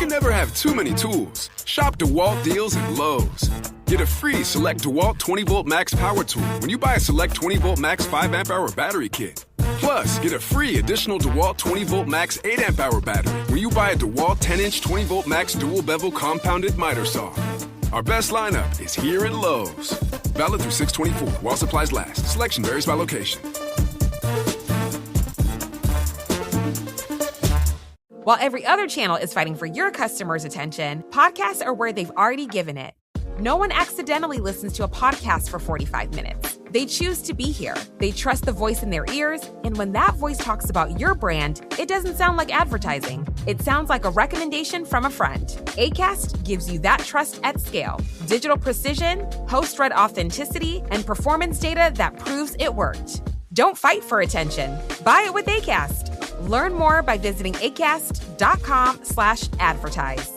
can never have too many tools. Shop DeWalt deals at Lowe's. Get a free Select DeWalt 20-volt max power tool when you buy a Select 20-volt max 5-amp-hour battery kit. Plus, get a free additional DeWalt 20-volt max 8-amp-hour battery when you buy a DeWalt 10-inch 20-volt max dual-bevel compounded miter saw. Our best lineup is here at Lowe's. Valid through 6/24 while supplies last. Selection varies by location. While every other channel is fighting for your customers' attention, podcasts are where they've already given it. No one accidentally listens to a podcast for 45 minutes. They choose to be here. They trust the voice in their ears, and when that voice talks about your brand, it doesn't sound like advertising. It sounds like a recommendation from a friend. Acast gives you that trust at scale. Digital precision, host-read authenticity, and performance data that proves it worked. Don't fight for attention. Buy it with Acast. Learn more by visiting acast.com/advertise.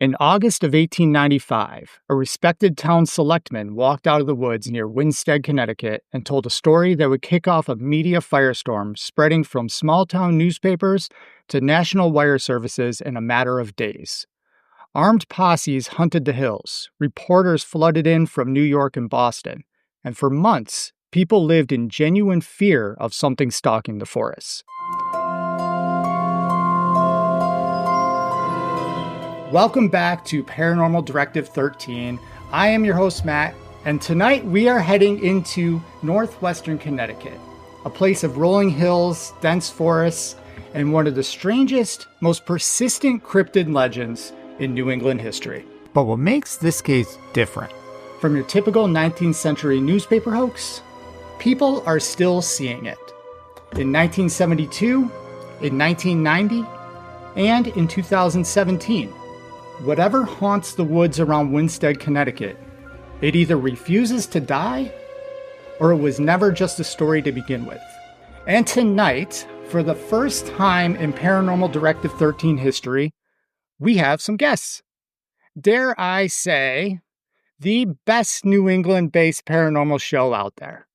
In August of 1895, a respected town selectman walked out of the woods near Winsted, Connecticut, and told a story that would kick off a media firestorm spreading from small-town newspapers to national wire services in a matter of days. Armed posses hunted the hills, reporters flooded in from New York and Boston, and for months, people lived in genuine fear of something stalking the forests. Welcome back to Paranormal Directive 13. I am your host, Matt, and tonight we are heading into northwestern Connecticut, a place of rolling hills, dense forests, and one of the strangest, most persistent cryptid legends in New England history. But what makes this case different? From your typical 19th century newspaper hoax, people are still seeing it. In 1972, in 1990, and in 2017. Whatever haunts the woods around Winsted, Connecticut, it either refuses to die, or it was never just a story to begin with. And tonight, for the first time in Paranormal Directive 13 history, we have some guests. Dare I say, the best New England-based paranormal show out there.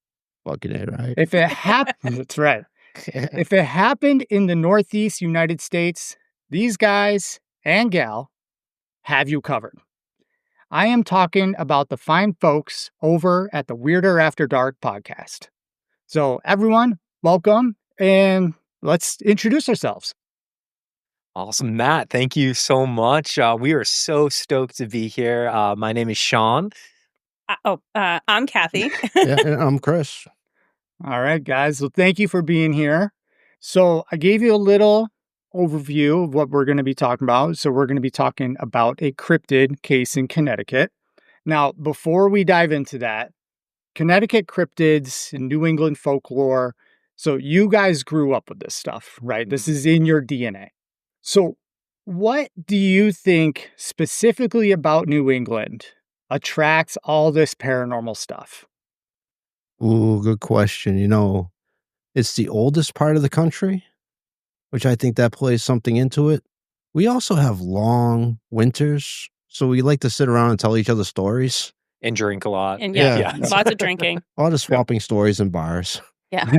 Fucking it, right? If it happened, that's right. If it happened in the Northeast United States, these guys and gal have you covered. I am talking about the fine folks over at the Weirder After Dark podcast. So everyone, welcome, and let's introduce ourselves. Awesome, Matt. Thank you so much. We are so stoked to be here. My name is Sean. I'm Kathy. Yeah, and I'm Chris. All right, guys. So thank you for being here. So I gave you a little overview of what we're going to be talking about. So we're going to be talking about a cryptid case in Connecticut. Now, before we dive into that, Connecticut cryptids and New England folklore. So you guys grew up with this stuff, right? This is in your DNA. So what do you think specifically about New England attracts all this paranormal stuff? Ooh, good question. You know, it's the oldest part of the country, which I think that plays something into it. We also have long winters, so we like to sit around and tell each other stories. And drink a lot. And Yeah. lots of drinking. A lot of swapping stories in bars. Yeah.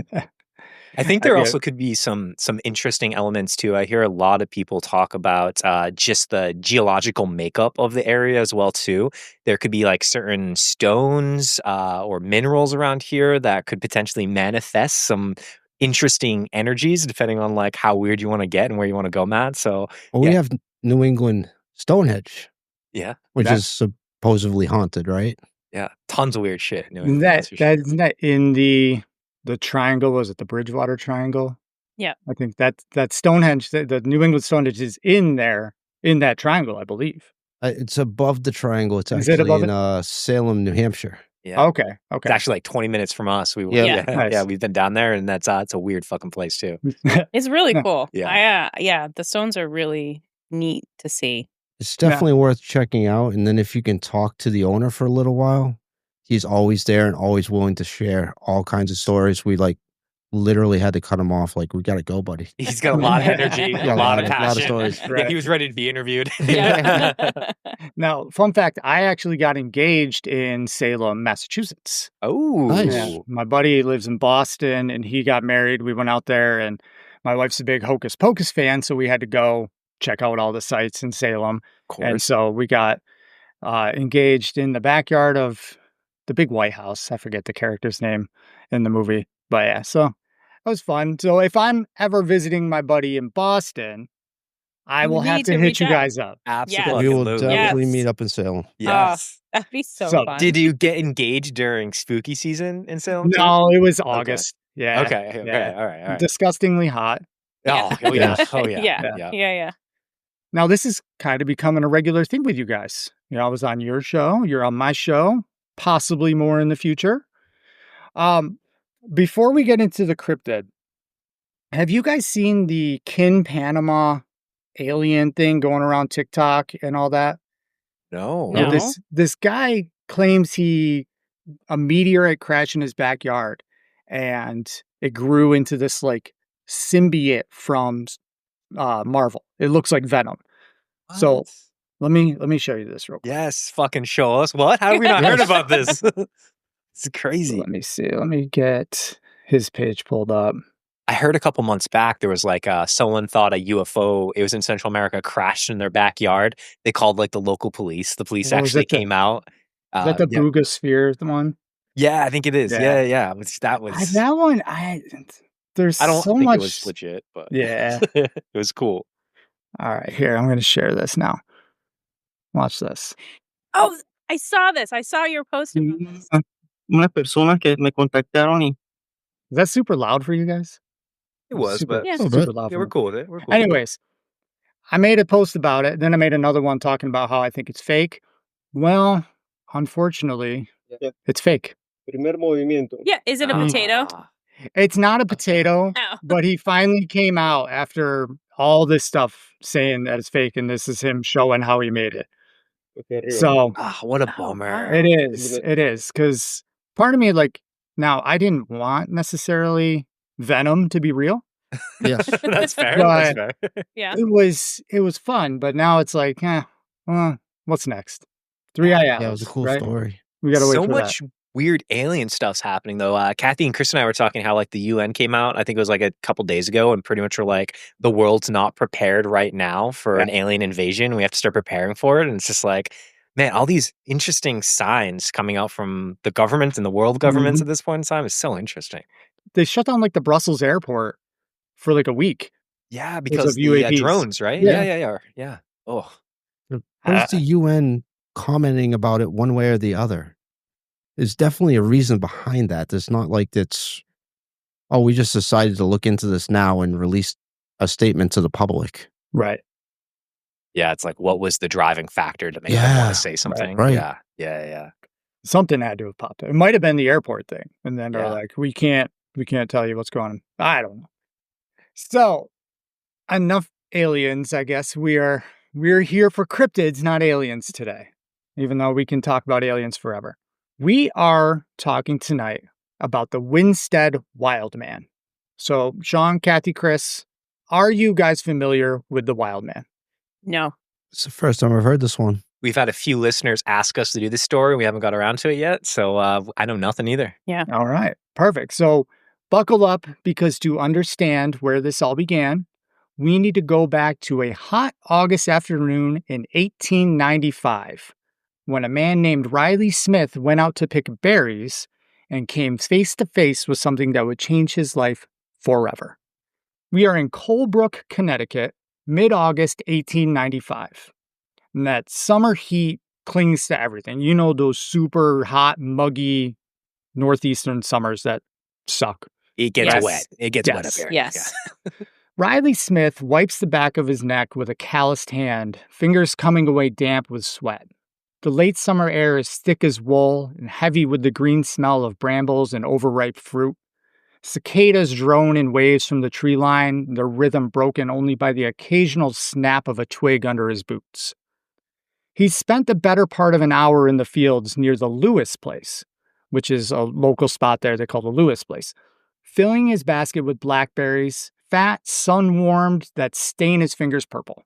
I think there also could be some interesting elements too. I hear a lot of people talk about just the geological makeup of the area as well too. There could be like certain stones or minerals around here that could potentially manifest some interesting energies depending on like how weird you want to get and where you want to go, Matt. So We have New England Stonehenge, yeah, which is supposedly haunted, right? yeah, tons of weird shit. Isn't that in the triangle? Was it the Bridgewater Triangle? Yeah. I think that Stonehenge, the New England Stonehenge is in there, in that triangle, I believe. It's above the triangle. It's Is it actually above in Salem, New Hampshire. Yeah. Okay. It's actually like 20 minutes from us. Yeah. Nice. We've been down there, and that's it's a weird fucking place too. It's really cool. Yeah. The stones are really neat to see. It's definitely worth checking out. And then if you can talk to the owner for a little while, he's always there and always willing to share all kinds of stories. We like literally had to cut him off. Like, we got to go, buddy. He's got a lot of energy, a lot of passion. A lot of stories. Yeah, he was ready to be interviewed. Yeah. Now, fun fact, I actually got engaged in Salem, Massachusetts. Oh, Nice. Yeah. My buddy lives in Boston and he got married. We went out there and my wife's a big Hocus Pocus fan, so we had to go check out all the sites in Salem. Of course. And so we got engaged in the backyard of the big White House. I forget the character's name in the movie. But yeah, so it was fun. So if I'm ever visiting my buddy in Boston, I will have to hit you guys up. Absolutely. We will definitely meet up in Salem. Yes. That'd be so fun. Did you get engaged during spooky season in Salem? No, it was August. Yeah. Okay. All right. Disgustingly hot. Oh yeah. Oh yeah. Yeah. Now, this is kind of becoming a regular thing with you guys. I was on your show. You're on my show. Possibly more in the future. Before we get into the cryptid, have you guys seen the Kin Panama alien thing going around TikTok and all that? No. This guy claims a meteorite crashed in his backyard and it grew into this like symbiote from Marvel. It looks like Venom. What? So let me show you this real quick. Yes, fucking show us. What? How have we not heard about this? It's crazy. Let me see. Let me get his page pulled up. I heard a couple months back there was like someone thought a UFO, it was in Central America, crashed in their backyard. They called like the local police. The police actually came out. Is that the Boogosphere one? Yeah, I think it is. Yeah. That was that one. There's I don't so think much. It was legit, but yeah, it was cool. All right, here I'm going to share this now. Watch this. Oh, I saw this. I saw your post about this. Una persona que me contactaron y Is that super loud for you guys? It was, but super loud. we're cool with it. We're cool. Anyways, I made a post about it. Then I made another one talking about how I think it's fake. Well, unfortunately, it's fake. primer movimiento. Yeah, is it a potato? It's not a potato, Oh. but he finally came out after all this stuff saying that it's fake, and this is him showing how he made it. So what a bummer. it is, because part of me, like, now I didn't want necessarily Venom to be real. Yes. That's fair. But That's fair. Yeah. it was fun, but now it's like, what's next? Three-Eye Atlas. Yeah, it was a cool right? story. We gotta wait So for much weird alien stuff's happening though. Kathy and Chris and I were talking how like the UN came out, I think it was like a couple days ago, and pretty much were like, the world's not prepared right now for an alien invasion. We have to start preparing for it. And it's just like, man, all these interesting signs coming out from the governments and the world governments at this point in time is so interesting. They shut down like the Brussels airport for like a week. Yeah, Because because of the UAPs. drones, right? Yeah. Yeah. Oh, Where's the UN commenting about it one way or the other? There's definitely a reason behind that. It's not like it's, we just decided to look into this now and release a statement to the public. Right. yeah. It's like, what was the driving factor to make them want to say something? right. Yeah. Something had to have popped up. It might have been the airport thing. And then they're Yeah. like, we can't tell you what's going on. I don't know. So enough aliens, I guess. We're here for cryptids, not aliens today, even though we can talk about aliens forever. We are talking tonight about the Winsted Wildman. So Sean, Kathy, Chris, are you guys familiar with the Wildman? No. It's the first time I've heard this one. We've had a few listeners ask us to do this story. We haven't got around to it yet. So I know nothing either. Yeah. All right, perfect. So buckle up, because to understand where this all began, we need to go back to a hot August afternoon in 1895, when a man named Riley Smith went out to pick berries and came face to face with something that would change his life forever. We are in Colebrook, Connecticut, mid-August 1895. And that summer heat clings to everything. You know, those super hot, muggy northeastern summers that suck. It gets Yes. wet. It gets wet up here. Yes. Riley Smith wipes the back of his neck with a calloused hand, fingers coming away damp with sweat. The late summer air is thick as wool and heavy with the green smell of brambles and overripe fruit. Cicadas drone in waves from the tree line, their rhythm broken only by the occasional snap of a twig under his boots. He spent the better part of an hour in the fields near the Lewis place, which is a local spot there they call the Lewis place, filling his basket with blackberries, fat, sun-warmed, that stain his fingers purple.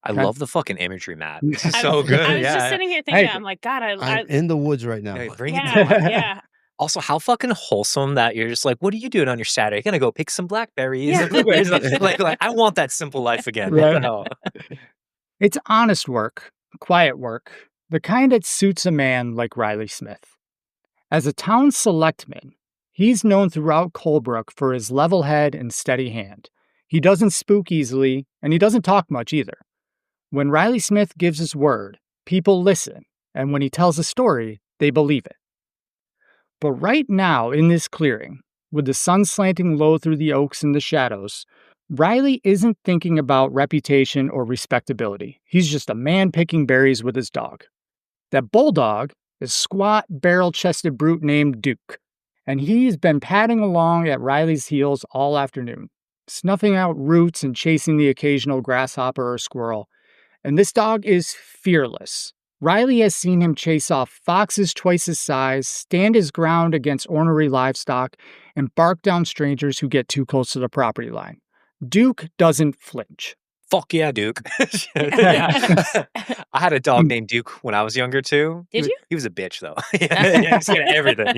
I Okay. love the fucking imagery, Matt. This is I- so good. I was yeah. just sitting here thinking, Hey. I'm like, God, I'm in the woods right now. Hey, bring it to yeah, life. yeah. Also, how fucking wholesome that you're just like, what are you doing on your Saturday? You're gonna go pick some blackberries and blueberries. like, I want that simple life again. What the hell? It's honest work, quiet work, the kind that suits a man like Riley Smith. As a town selectman, he's known throughout Colebrook for his level head and steady hand. He doesn't spook easily, and he doesn't talk much either. When Riley Smith gives his word, people listen, and when he tells a story, they believe it. But right now, in this clearing, with the sun slanting low through the oaks and the shadows, Riley isn't thinking about reputation or respectability. He's just a man picking berries with his dog. That bulldog is a squat, barrel-chested brute named Duke, and he's been padding along at Riley's heels all afternoon, snuffing out roots and chasing the occasional grasshopper or squirrel. And this dog is fearless. Riley has seen him chase off foxes twice his size, stand his ground against ornery livestock, and bark down strangers who get too close to the property line. Duke doesn't flinch. Fuck yeah, Duke. I had a dog named Duke when I was younger too. Did you? He was a bitch though. He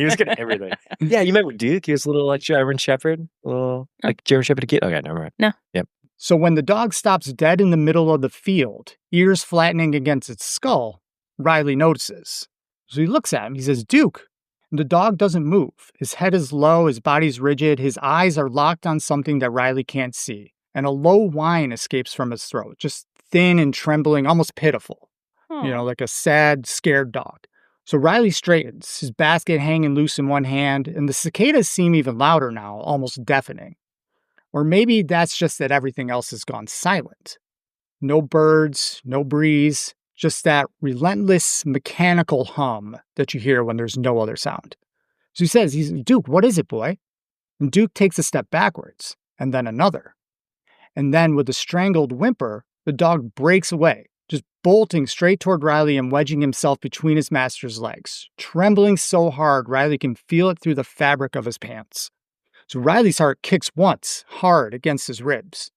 was getting everything. Yeah, you met with Duke. He was a little like German Shepherd, a little like German Shepherd kid. Okay, never mind. No. Yep. So when the dog stops dead in the middle of the field, ears flattening against its skull, Riley notices. So he looks at him. He says, "Duke." And the dog doesn't move. His head is low, his body's rigid, his eyes are locked on something that Riley can't see. And a low whine escapes from his throat, just thin and trembling, almost pitiful. Like a sad, scared dog. So Riley straightens, his basket hanging loose in one hand, and the cicadas seem even louder now, almost deafening. Or maybe that's just that everything else has gone silent. No birds, no breeze, just that relentless mechanical hum that you hear when there's no other sound. So he says, "Duke, what is it, boy?" And Duke takes a step backwards, and then another. And then with a strangled whimper, the dog breaks away, just bolting straight toward Riley and wedging himself between his master's legs, trembling so hard Riley can feel it through the fabric of his pants. So Riley's heart kicks once, hard against his ribs.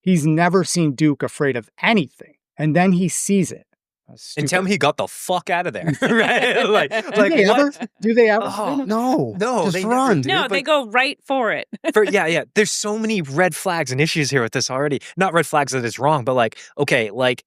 He's never seen Duke afraid of anything, and then he sees it. And tell me he got the fuck out of there, right? Do they ever? Oh, No, just they run. No, they go right for it. Yeah. There's so many red flags and issues here with this already. Not red flags that it's wrong, but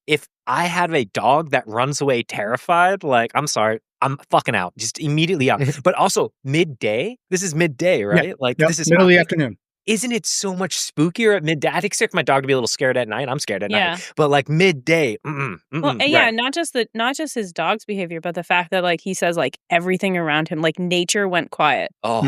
if I had a dog that runs away terrified, I'm sorry, I'm fucking out. Just immediately out. But also midday. This is midday, right? Yeah. This is middle of the afternoon. Isn't it so much spookier at midday? I'd expect my dog to be a little scared at night. I'm scared at night. But midday, right. not just his dog's behavior, but the fact that he says everything around him, nature went quiet. Oh.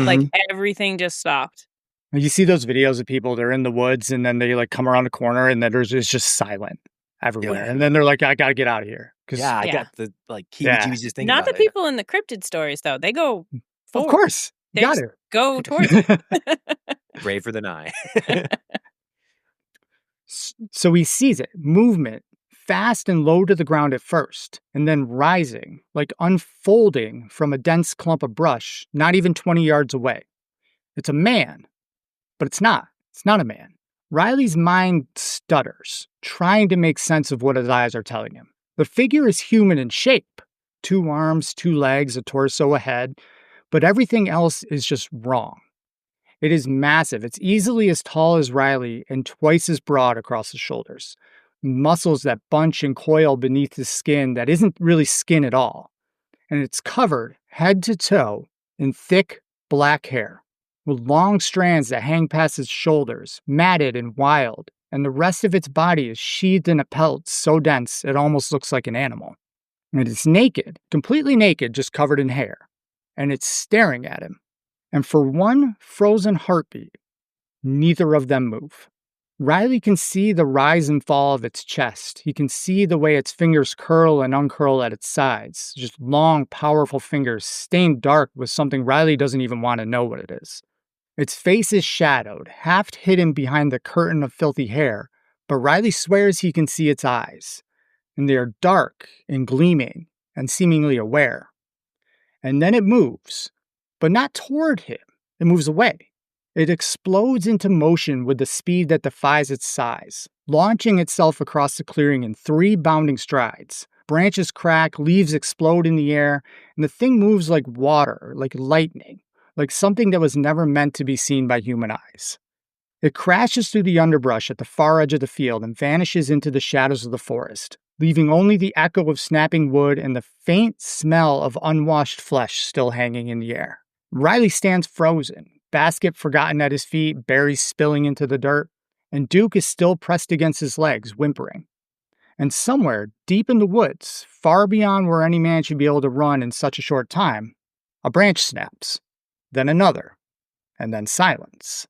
Everything just stopped. You see those videos of people, they're in the woods and then they come around a corner and then it's just silent everywhere. Yeah. And then they're like, I gotta get out of here. I got the heebie-jeebies thing. Not the people in the cryptid stories though. They go forward. Of course. They got it. Go towards it. Braver than I. So he sees it, movement, fast and low to the ground at first, and then rising, unfolding from a dense clump of brush, not even 20 yards away. It's a man, but it's not. It's not a man. Riley's mind stutters, trying to make sense of what his eyes are telling him. The figure is human in shape. 2 arms, 2 legs, a torso, a head, but everything else is just wrong. It is massive. It's easily as tall as Riley and twice as broad across the shoulders. Muscles that bunch and coil beneath the skin that isn't really skin at all. And it's covered, head to toe, in thick black hair, with long strands that hang past its shoulders, matted and wild, and the rest of its body is sheathed in a pelt so dense it almost looks like an animal. And it's naked, completely naked, just covered in hair. And it's staring at him. And for one frozen heartbeat, neither of them move. Riley can see the rise and fall of its chest. He can see the way its fingers curl and uncurl at its sides. Just long, powerful fingers stained dark with something Riley doesn't even want to know what it is. Its face is shadowed, half hidden behind the curtain of filthy hair, but Riley swears he can see its eyes. And they are dark and gleaming and seemingly aware. And then it moves, but not toward him. It moves away. It explodes into motion with the speed that defies its size, launching itself across the clearing in 3 bounding strides. Branches crack, leaves explode in the air, and the thing moves like water, like lightning, like something that was never meant to be seen by human eyes. It crashes through the underbrush at the far edge of the field and vanishes into the shadows of the forest, leaving only the echo of snapping wood and the faint smell of unwashed flesh still hanging in the air. Riley stands frozen, basket forgotten at his feet, berries spilling into the dirt, and Duke is still pressed against his legs, whimpering. And somewhere, deep in the woods, far beyond where any man should be able to run in such a short time, a branch snaps, then another, and then silence.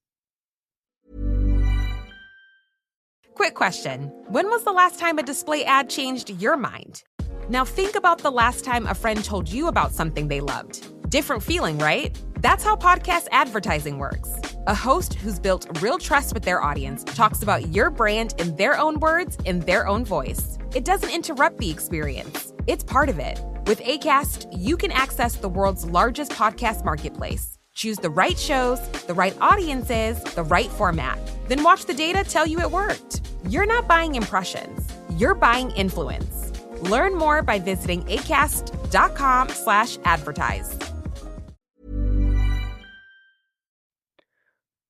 Quick question. When was the last time a display ad changed your mind? Now think about the last time a friend told you about something they loved. Different feeling, right? That's how podcast advertising works. A host who's built real trust with their audience talks about your brand in their own words, in their own voice. It doesn't interrupt the experience. It's part of it. With Acast, you can access the world's largest podcast marketplace. Choose the right shows, the right audiences, the right format. Then watch the data tell you it worked. You're not buying impressions. You're buying influence. Learn more by visiting acast.com/advertise.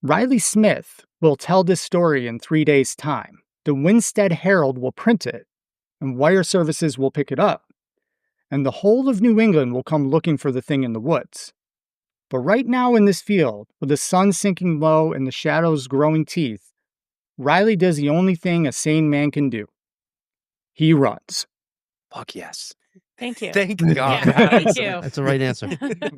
Riley Smith will tell this story in 3 days' time. The Winsted Herald will print it, and wire services will pick it up. And the whole of New England will come looking for the thing in the woods. But right now in this field, with the sun sinking low and the shadows growing teeth, Riley does the only thing a sane man can do. He runs. Fuck yes. Thank you. Thank God. Yeah, thank you. That's the right answer.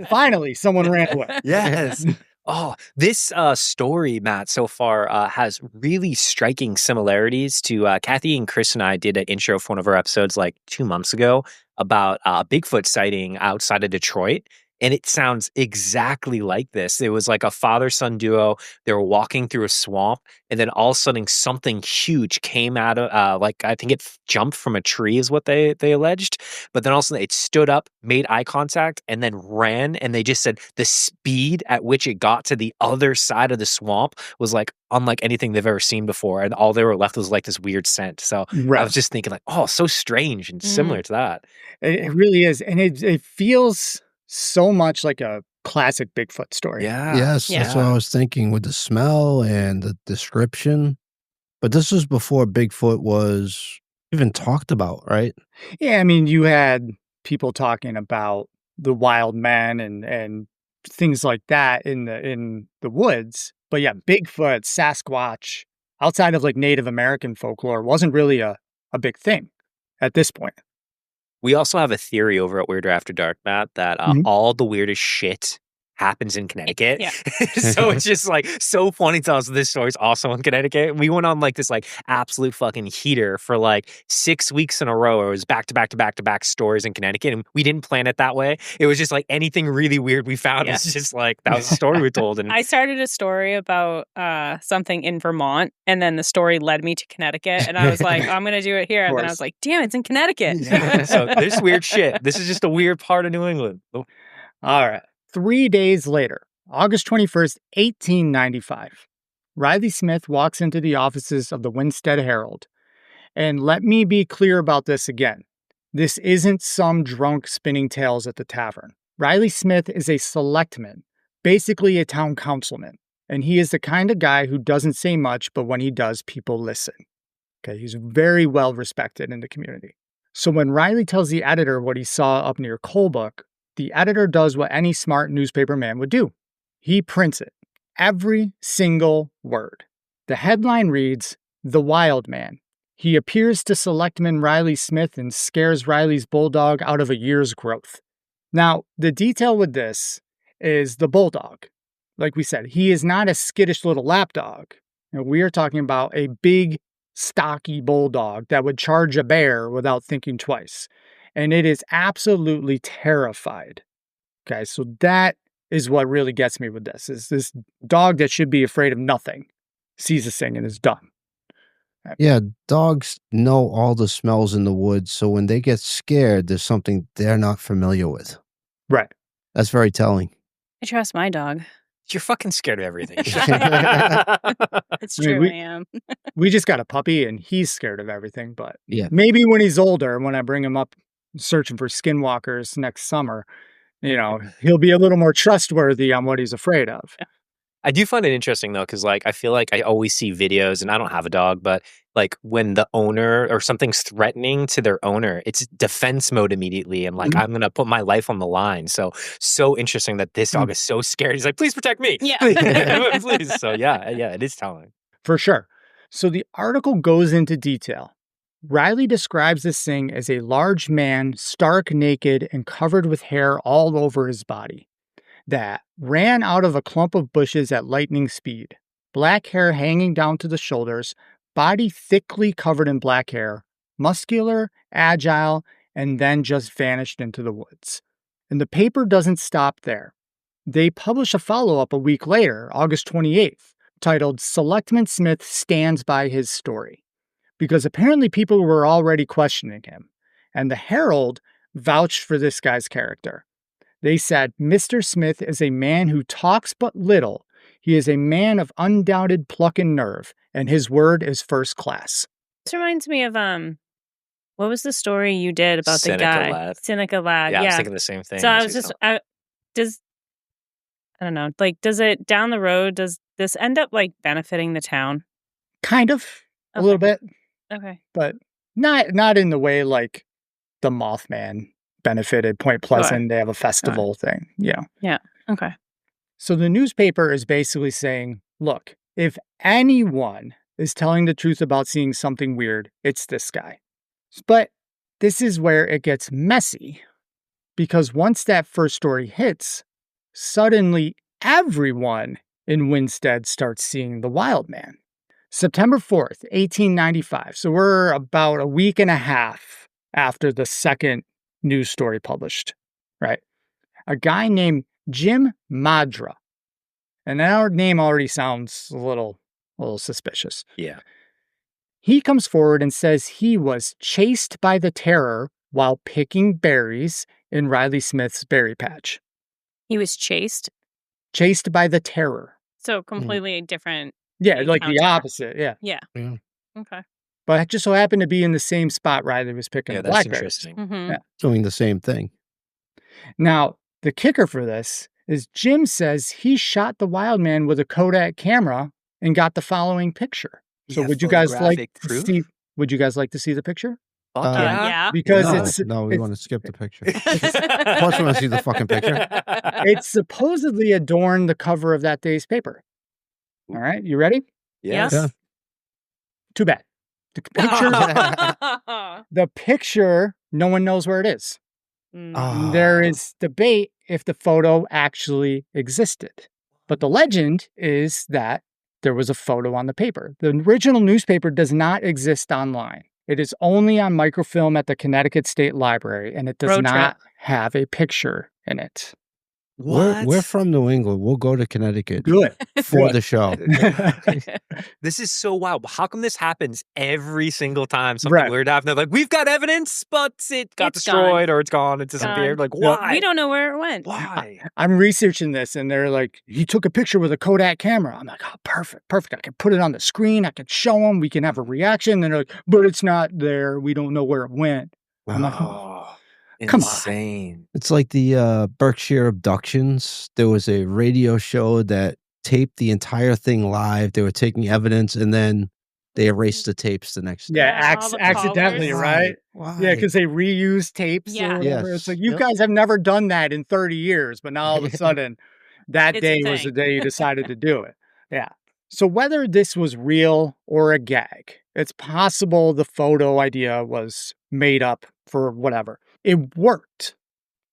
Finally, someone ran away. Yes. Oh, this story, Matt, so far has really striking similarities to Kathy and Chris and I did an intro for one of our episodes like 2 months ago about a Bigfoot sighting outside of Detroit. And it sounds exactly like this. It was like a father-son duo. They were walking through a swamp, and then all of a sudden something huge came out of, like I think it jumped from a tree is what they alleged. But then all of a sudden it stood up, made eye contact, and then ran. And they just said the speed at which it got to the other side of the swamp was like unlike anything they've ever seen before. And all they were left was like this weird scent. So Right. I was just thinking like, oh, so strange and similar to that. It really is. And it feels so much like a classic Bigfoot story. Yeah. Yes, that's what I was thinking with the smell and the description. But this was before Bigfoot was even talked about, right? Yeah, I mean, you had people talking about the wild men and things like that in the woods. But yeah, Bigfoot, Sasquatch, outside of like Native American folklore, wasn't really a big thing at this point. We also have a theory over at Weirder After Dark, Matt, that all the weirdest shit happens in Connecticut. Yeah. So it's just like so funny to us that this story's also in Connecticut. We went on like this like absolute fucking heater for like 6 weeks in a row. It was back to back to back to back stories in Connecticut. And we didn't plan it that way. It was just like anything really weird we found was just like that was the story we told. And I started a story about something in Vermont, and then the story led me to Connecticut, and I was like, I'm going to do it here. And then I was like, damn, it's in Connecticut. So there's weird shit. This is just a weird part of New England. All right. 3 days later, August 21st, 1895, Riley Smith walks into the offices of the Winsted Herald. And let me be clear about this again. This isn't some drunk spinning tales at the tavern. Riley Smith is a selectman, basically a town councilman. And he is the kind of guy who doesn't say much, but when he does, people listen. Okay, he's very well respected in the community. So when Riley tells the editor what he saw up near Colebrook, the editor does what any smart newspaper man would do. He prints it. Every single word. The headline reads, "The Wild Man. He appears to Selectman Riley Smith and scares Riley's bulldog out of a year's growth." Now, the detail with this is the bulldog. Like we said, he is not a skittish little lapdog. We are talking about a big, stocky bulldog that would charge a bear without thinking twice. And it is absolutely terrified. Okay, so that is what really gets me with this, is this dog that should be afraid of nothing sees this thing and is done. Yeah, dogs know all the smells in the woods, so when they get scared, there's something they're not familiar with. Right. That's very telling. I trust my dog. You're fucking scared of everything. It's true, we- I am. We just got a puppy and he's scared of everything, but Yeah. maybe when he's older, when I bring him up searching for skinwalkers next summer, he'll be a little more trustworthy on what he's afraid of. I do find it interesting though, because like I feel like I always see videos, and I don't have a dog, but like when the owner or something's threatening to their owner, it's defense mode immediately, and like I'm gonna put my life on the line. So interesting that this dog is so scared. He's like, please protect me. Yeah. Please. So yeah, it is telling. For sure. So the article goes into detail. Riley describes this thing as a large man, stark naked and covered with hair all over his body, that ran out of a clump of bushes at lightning speed, black hair hanging down to the shoulders, body thickly covered in black hair, muscular, agile, and then just vanished into the woods. And the paper doesn't stop there. They publish a follow-up a week later, August 28th, titled Selectman Smith Stands by His Story, because apparently people were already questioning him, and the Herald vouched for this guy's character. They said, Mr. Smith is a man who talks but little. He is a man of undoubted pluck and nerve, and his word is first class. This reminds me of, what was the story you did about Seneca the guy? Lad. Seneca Lad. Yeah, I was thinking the same thing. So I was just, I don't know, like, does it, down the road, does this end up, like, benefiting the town? Kind of, a little bit. Okay. But not in the way like the Mothman benefited Point Pleasant. Sure. They have a festival thing. Yeah. Yeah. Okay. So the newspaper is basically saying, look, if anyone is telling the truth about seeing something weird, it's this guy. But this is where it gets messy, because once that first story hits, suddenly everyone in Winsted starts seeing the wild man. September 4th, 1895. So we're about a week and a half after the second news story published, right? A guy named Jim Madra. And our name already sounds a little suspicious. Yeah. He comes forward and says he was chased by the terror while picking berries in Riley Smith's berry patch. He was chased? Chased by the terror. So completely different. Yeah, like the encounter. opposite. Yeah. Yeah. Okay. But it just so happened to be in the same spot Riley was picking the That's blackberries. interesting. Mm-hmm. Yeah. Doing the same thing. Now, the kicker for this is Jim says he shot the wild man with a Kodak camera and got the following picture. So would you guys like to see? Would you guys like to see the picture? Yeah. Because we want to skip the picture. Plus, we want to see the fucking picture. It supposedly adorned the cover of that day's paper. All right, you ready? Yes. Yeah. Too bad. The picture, no one knows where it is. Oh. There is debate if the photo actually existed. But the legend is that there was a photo on the paper. The original newspaper does not exist online. It is only on microfilm at the Connecticut State Library, and it does not have a picture in it. We're from New England. We'll go to Connecticut. Good. For the show. This is so wild. How come this happens every single time something weird happens? They're like, we've got evidence, but it got destroyed or it's gone. It disappeared. Like, why? We don't know where it went. Why? I'm researching this, and they're like, he took a picture with a Kodak camera. I'm like, oh, perfect. I can put it on the screen. I can show them. We can have a reaction. And they're like, but it's not there. We don't know where it went. I'm like, come insane. It's like the Berkshire abductions. There was a radio show that taped the entire thing live. They were taking evidence, and then they erased the tapes the next day. Yeah, accidentally, right? Why? Yeah, because they reuse tapes. Yeah. Or whatever. Yes. It's like, you guys have never done that in 30 years, but now all of a sudden, that It's day a was the thing. day you decided to do it. Yeah. So whether this was real or a gag, it's possible the photo idea was made up for whatever. It worked.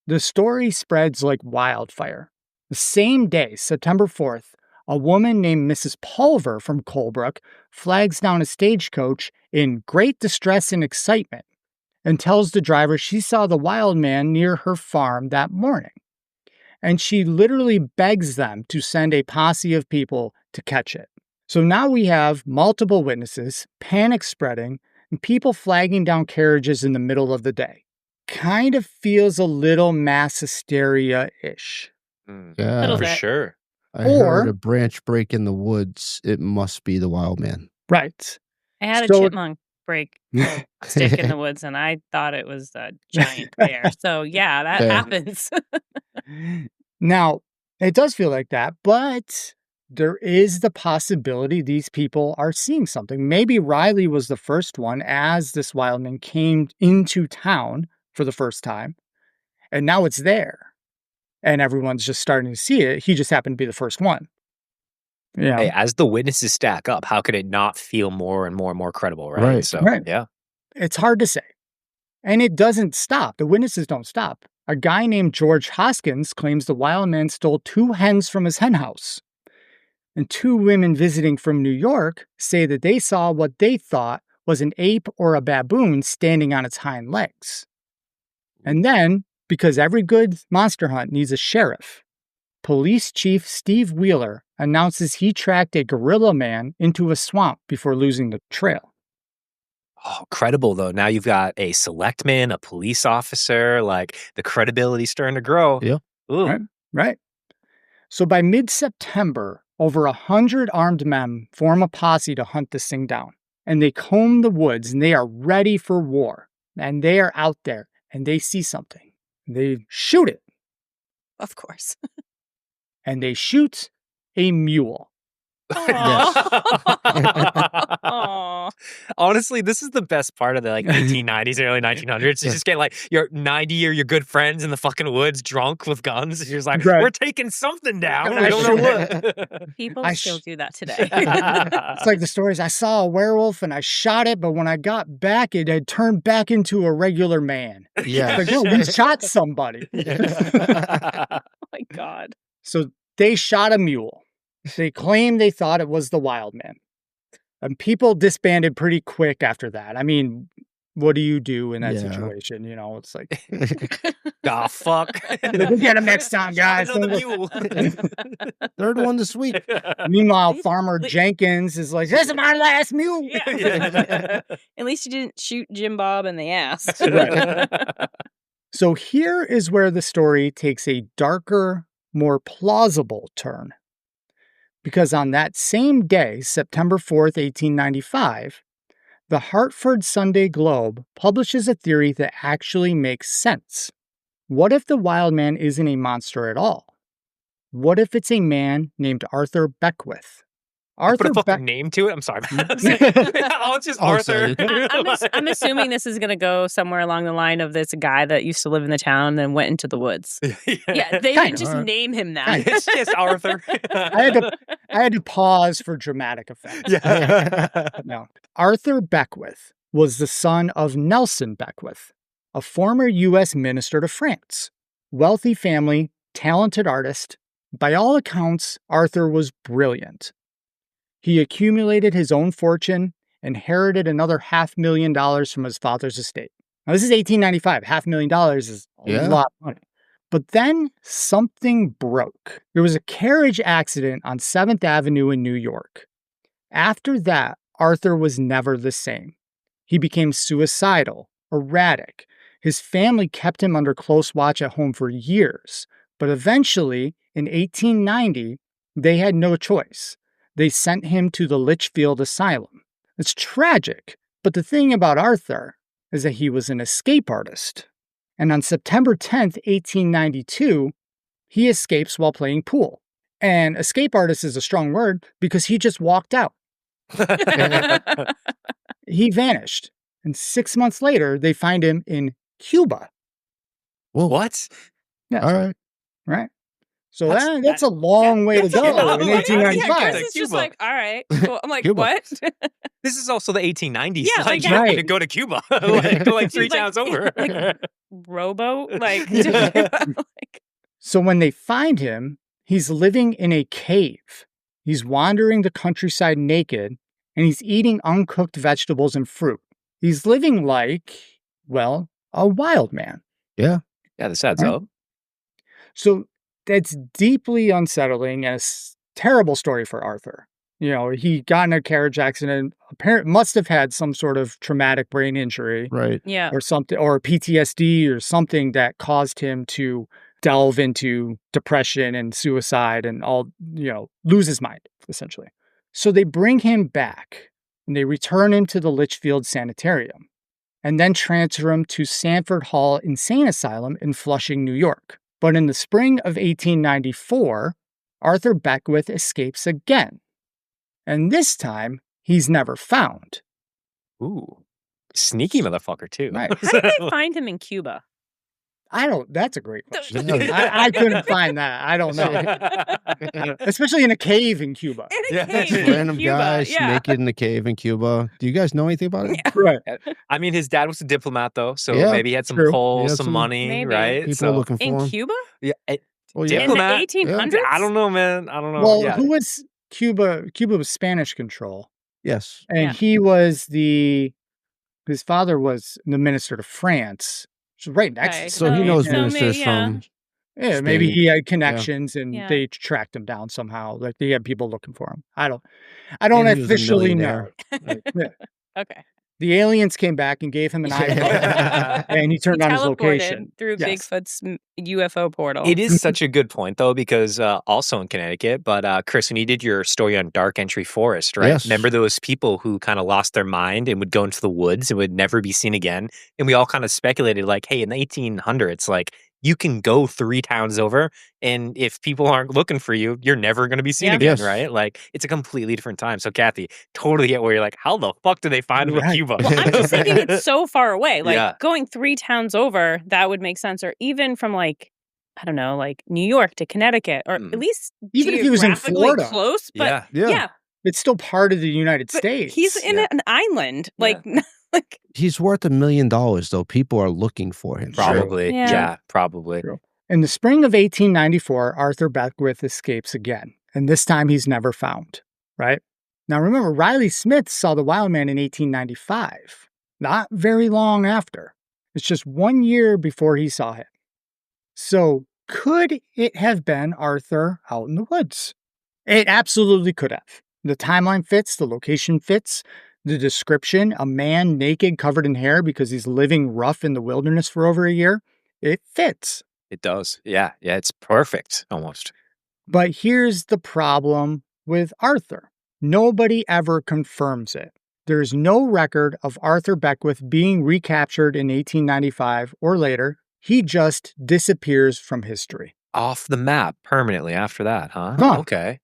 The story spreads like wildfire. The same day, September 4th, a woman named Mrs. Pulver from Colebrook flags down a stagecoach in great distress and excitement and tells the driver she saw the wild man near her farm that morning. And she literally begs them to send a posse of people to catch it. So now we have multiple witnesses, panic spreading, and people flagging down carriages in the middle of the day. Kind of feels a little mass hysteria-ish. Yeah, Little For bit. sure. I Or- heard a branch break in the woods. It must be the wild man. Right. I had a So- chipmunk. break a stick in the woods, and I thought it was a giant bear. So yeah, that happens. Now, it does feel like that, but there is the possibility these people are seeing something. Maybe Riley was the first one as this Wildman came into town for the first time, and now it's there. And everyone's just starting to see it. He just happened to be the first one. Yeah. Hey, as the witnesses stack up, how could it not feel more and more and more credible, right? Right. So, Right. yeah. It's hard to say. And it doesn't stop. The witnesses don't stop. A guy named George Hoskins claims the Wildman stole 2 hens from his hen house. And 2 women visiting from New York say that they saw what they thought was an ape or a baboon standing on its hind legs. And then, because every good monster hunt needs a sheriff, Police Chief Steve Wheeler announces he tracked a gorilla man into a swamp before losing the trail. Oh, credible, though. Now you've got a selectman, a police officer, like the credibility's starting to grow. Yeah. Ooh. Right. So by mid-September, over 100 armed men form a posse to hunt this thing down. And they comb the woods and they are ready for war. And they are out there and they see something. They shoot it. Of course. And they shoot a mule. Aw. Honestly, this is the best part of the 1890s, early 1900s. You just get your 90 or your good friends in the fucking woods, drunk with guns. And you're just like, Right. we're taking something down. I don't know what. People still do that today. It's like the stories, I saw a werewolf and I shot it, but when I got back, it had turned back into a regular man. Yeah. Like, no, we shot somebody. Oh my God. So they shot a mule. They claimed they thought it was the Wildman. And people disbanded pretty quick after that. I mean, what do you do in that situation? You know, it's like, Ah, fuck. we'll get him next time, guys. Another mule. Third one this week. Meanwhile, Farmer Jenkins is like, this is my last mule. Yeah. At least you didn't shoot Jim Bob in the ass. Right. So here is where the story takes a darker, more plausible turn. Because on that same day, September 4th, 1895, the Hartford Sunday Globe publishes a theory that actually makes sense. What if the Wildman isn't a monster at all? What if it's a man named Arthur Beckwith? Put a fucking name to it? I'm sorry. It's just Arthur. I'm assuming this is going to go somewhere along the line of this guy that used to live in the town and then went into the woods. Yeah, they didn't just name him that. It's just Arthur. I had to pause for dramatic effect. Yeah. No. Arthur Beckwith was the son of Nelson Beckwith, a former U.S. minister to France. Wealthy family, talented artist. By all accounts, Arthur was brilliant. He accumulated his own fortune, inherited another $500,000 from his father's estate. Now, this is 1895. $500,000 is a lot of money. But then something broke. There was a carriage accident on 7th Avenue in New York. After that, Arthur was never the same. He became suicidal, erratic. His family kept him under close watch at home for years. But eventually, in 1890, they had no choice. They sent him to the Litchfield Asylum. It's tragic, but the thing about Arthur is that he was an escape artist. And on September 10th, 1892, he escapes while playing pool. And escape artist is a strong word because he just walked out. He vanished. And 6 months later, they find him in Cuba. Well, What? Yeah. all right. Right? So that's a long way to go in Yeah, I 1895. guess it's just Cuba. like, all right. Cool. I'm like, Cuba. what? This is also the 1890s. Yeah, like, like, you right. need to go to Cuba. like 3 towns over. Rowboat? Like, So when they find him, he's living in a cave. He's wandering the countryside naked, and he's eating uncooked vegetables and fruit. He's living like, well, a wild man. Yeah. Yeah, this adds Right. up. So that's deeply unsettling and a terrible story for Arthur. You know, he got in a carriage accident, apparently must have had some sort of traumatic brain injury Right. yeah. or something, or PTSD or something that caused him to delve into depression and suicide and all, lose his mind, essentially. So they bring him back. and they return him to the Litchfield Sanitarium and then transfer him to Sanford Hall Insane Asylum in Flushing, New York. But in the spring of 1894, Arthur Beckwith escapes again. And this time, he's never found. Ooh. Sneaky motherfucker, too. Right. How did they find him in Cuba? That's a great question. I couldn't find that. I don't know. Especially in a cave in Cuba. In a cave in Random Cuba, guys yeah. naked in a cave in Cuba. Do you guys know anything about it? Right. I mean, his dad was a diplomat, though, so Yeah, maybe he had some true. pull, He had some some- money, Maybe. right? People are looking for In him. Cuba? Yeah, Oh, yeah. In the diplomat. 1800s? I don't know, man. I don't know. Well, yeah. who was Cuba? Cuba was Spanish control. Yes. And Yeah. he was his father was the minister to France, which is right next Okay, to So he knows So ministers yeah. from. Yeah, maybe Spain. he had connections and Yeah. they tracked him down somehow. Like they had people looking for him. I don't And he was a officially know. millionaire. Yeah. Okay. The aliens came back and gave him an iPhone and he turned on his location. Through Yes. Bigfoot's UFO portal. It is such a good point, though, because also in Connecticut, but Chris, when you did your story on Dark Entry Forest, right? Yes. Remember those people who kind of lost their mind and would go into the woods and would never be seen again? And we all kind of speculated, like, hey, in the 1800s, like, you can go 3 towns over, and if people aren't looking for you, you're never going to be seen Yeah. again, Yes. right? Like, it's a completely different time. So, Kathy, totally get where you're like, how the fuck do they find him in Right. Cuba? Well, I'm just thinking it's so far away. Like Yeah. going 3 towns over, that would make sense. Or even from like, I don't know, like New York to Connecticut, or Mm. at least Even if he was in geographically Florida. close. But Yeah. yeah, It's still part of the United but States. he's in Yeah. an island. Like, like He's worth $1 million, though. People are looking for him. Probably. Yeah. Yeah, probably. True. In the spring of 1894, Arthur Beckwith escapes again, and this time he's never found, right? Now remember, Riley Smith saw the wild man in 1895, not very long after. It's just 1 year before he saw him. So could it have been Arthur out in the woods? It absolutely could have. The timeline fits, the location fits, the description, a man naked, covered in hair because he's living rough in the wilderness for over a year, it fits. It does. Yeah. Yeah. It's perfect almost. But here's the problem with Arthur. Nobody ever confirms it. There's no record of Arthur Beckwith being recaptured in 1895 or later. He just disappears from history. Off the map permanently after that, huh? Gone. Okay.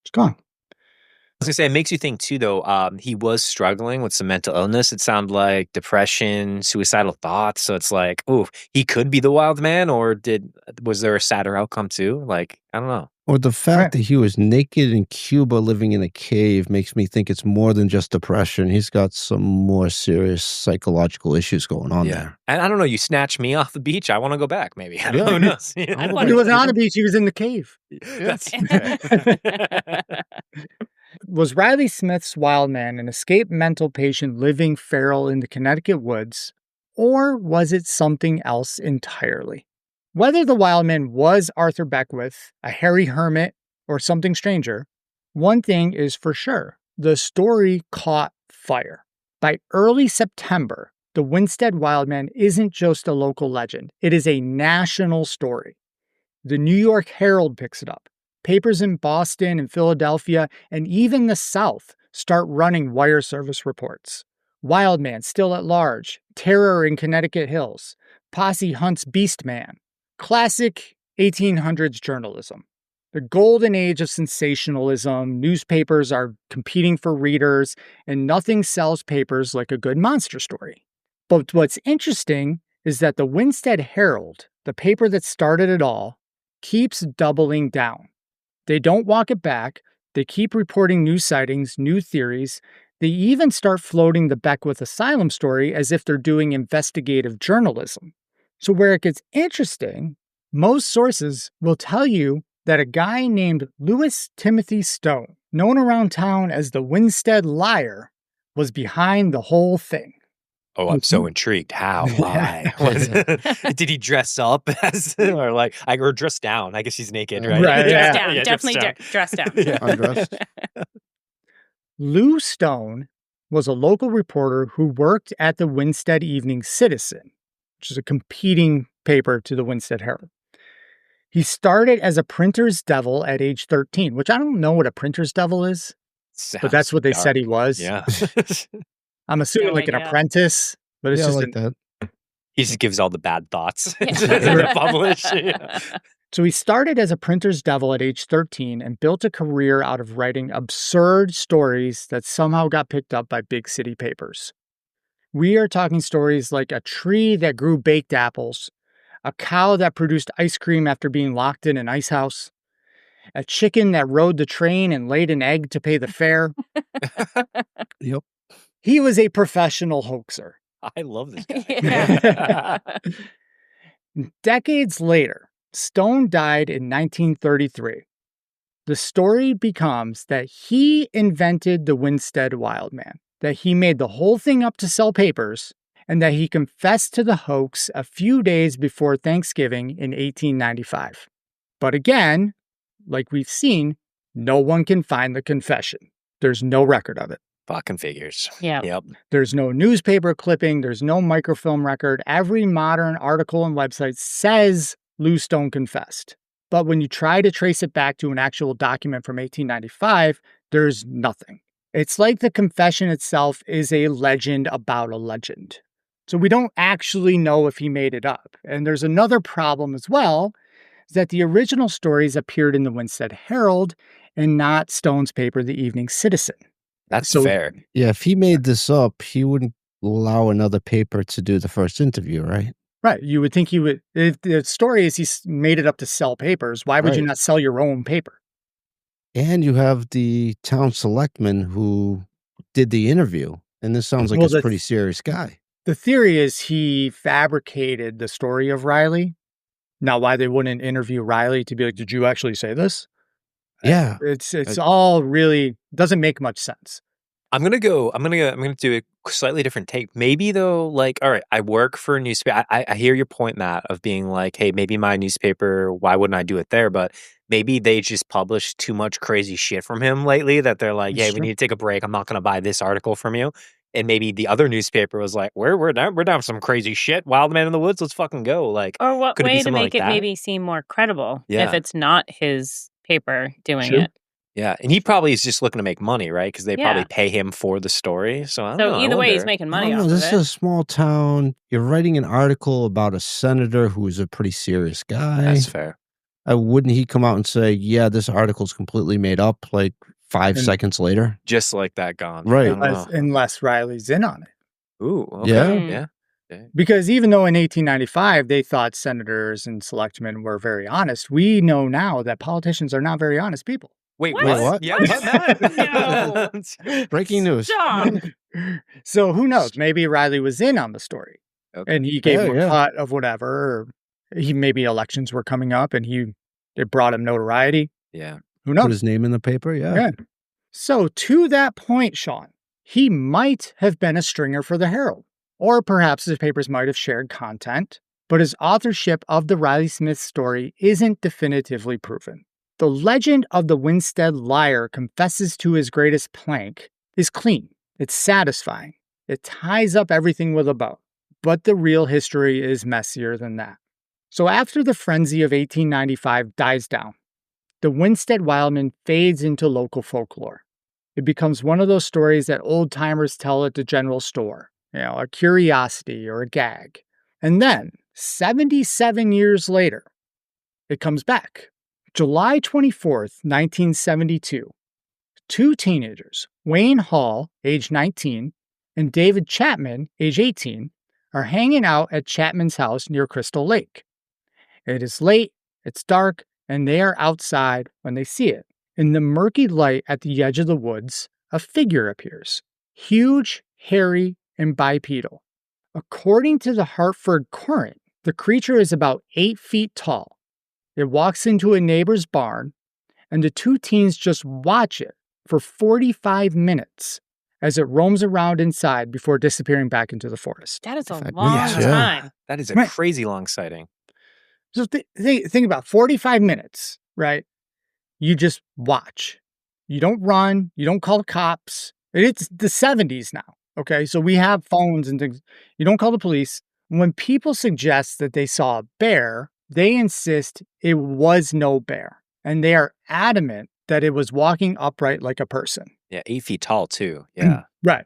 It's gone. I was gonna say, it makes you think too, though. He was struggling with some mental illness. It sounded like depression, suicidal thoughts. So it's like, ooh, he could be the wild man, or was there a sadder outcome too? Like, I don't know. Or the fact Right. that he was naked in Cuba living in a cave makes me think it's more than just depression. He's got some more serious psychological issues going on there. And I don't know. You snatch me off the beach. I want to go back. Maybe. Yeah. Who knows? I'd He wanna- wasn't on the beach, he was in the cave. That's- Was Riley Smith's wild man an escaped mental patient living feral in the Connecticut woods, or was it something else entirely? Whether the wild man was Arthur Beckwith, a hairy hermit, or something stranger, one thing is for sure. The story caught fire. By early September, the Winsted Wildman isn't just a local legend. It is a national story. The New York Herald picks it up. Papers in Boston and Philadelphia and even the South start running wire service reports. Wildman still at large. Terror in Connecticut hills. Posse hunts beast man. Classic 1800s journalism. The golden age of sensationalism. Newspapers are competing for readers, and nothing sells papers like a good monster story. But what's interesting is that the Winsted Herald, the paper that started it all, keeps doubling down. They don't walk it back. They keep reporting new sightings, new theories. They even start floating the Beckwith Asylum story as if they're doing investigative journalism. So where it gets interesting, most sources will tell you that a guy named Louis Timothy Stone, known around town as the Winsted Liar, was behind the whole thing. Oh, I'm so intrigued. How? Why? Did he dress up as, or dress down? I guess he's naked, right? Right, Dressed yeah. down. Yeah, Definitely dressed down. Yeah. Undressed. Lou Stone was a local reporter who worked at the Winsted Evening Citizen, which is a competing paper to the Winsted Herald. He started as a printer's devil at age 13, which I don't know what a printer's devil is. but that's what they said he was. Yeah. I'm assuming No like an idea. apprentice, but it's Yeah, just like that. He just gives all the bad thoughts Yeah. to publish. Yeah. So he started as a printer's devil at age 13 and built a career out of writing absurd stories that somehow got picked up by big city papers. We are talking stories like a tree that grew baked apples, a cow that produced ice cream after being locked in an ice house, a chicken that rode the train and laid an egg to pay the fare. Yep. He was a professional hoaxer. I love this guy. Yeah. Decades later, Stone died in 1933. The story becomes that he invented the Winsted Wildman, that he made the whole thing up to sell papers, and that he confessed to the hoax a few days before Thanksgiving in 1895. But again, like we've seen, no one can find the confession. There's no record of it. Fucking figures. Yeah. Yep. There's no newspaper clipping. There's no microfilm record. Every modern article and website says Lou Stone confessed. But when you try to trace it back to an actual document from 1895, there's nothing. It's like the confession itself is a legend about a legend. So we don't actually know if he made it up. And there's another problem as well, is that the original stories appeared in the Winsted Herald and not Stone's paper, The Evening Citizen. That's So- fair. Yeah, if he made this up, he wouldn't allow another paper to do the first interview, right? Right. You would think he would. If the story is he's made it up to sell papers, why would you Right. not sell your own paper? And you have the town selectman who did the interview, and this sounds like Well, he's a pretty serious guy. The theory is he fabricated the story of Riley. Now, why they wouldn't interview Riley to be like, did you actually say this? Yeah. It's all really doesn't make much sense. I'm gonna do a slightly different take. Maybe though, like, all right, I work for a newspaper. I hear your point, Matt, of being like, hey, maybe my newspaper, why wouldn't I do it there? But maybe they just published too much crazy shit from him lately that they're like, yeah, we Sure. need to take a break. I'm not gonna buy this article from you. And maybe the other newspaper was like, we're down some crazy shit. Wild Man in the Woods, let's fucking go. Like, Or what could it be way to something make like it that? maybe seem more credible Yeah. if it's not his paper doing True. it. yeah, and he probably is just looking to make money, right? Because they Yeah. probably pay him for the story. So I don't know. So I either way, he's wonder. making I money don't know, off this of is it. a small town. You're writing an article about a senator who's a pretty serious guy. That's fair. Wouldn't he come out and say, yeah, this article's completely made up like 5 And- seconds later? Just like that gone. Right. I don't know. Unless Riley's in on it. Ooh, okay. Yeah. Yeah. Because even though in 1895 they thought senators and selectmen were very honest, we know now that politicians are not very honest people. Wait, What? what? What? Yeah, No. Breaking news. Stop. So who knows? Maybe Riley was in on the story Okay. and he gave Yeah, him a yeah. cut of whatever. Or maybe elections were coming up and it brought him notoriety. Yeah. Who Put knows? his name in the paper. Yeah. Yeah. So to that point, Sean, he might have been a stringer for the Herald, or perhaps his papers might have shared content, but his authorship of the Riley Smith story isn't definitively proven. The legend of the Winsted liar confesses to his greatest plank is clean. It's satisfying. It ties up everything with a bow. But the real history is messier than that. So after the frenzy of 1895 dies down, the Winsted Wildman fades into local folklore. It becomes one of those stories that old-timers tell at the general store, a curiosity or a gag. And then, 77 years later, it comes back. July 24th, 1972, two teenagers, Wayne Hall, age 19, and David Chapman, age 18, are hanging out at Chapman's house near Crystal Lake. It is late, it's dark, and they are outside when they see it. In the murky light at the edge of the woods, a figure appears, huge, hairy, and bipedal. According to the Hartford Courant, the creature is about 8 feet tall. It walks into a neighbor's barn, and the two teens just watch it for 45 minutes as it roams around inside before disappearing back into the forest. That is a 5 long minutes, yeah. time. That is a Right. crazy long sighting. So think about 45 minutes, right? You just watch. You don't run. You don't call the cops. It's the 70s now, okay? So we have phones and things. You don't call the police. When people suggest that they saw a bear, they insist it was no bear. And they are adamant that it was walking upright like a person. Yeah, 8 feet tall too. Yeah. Right.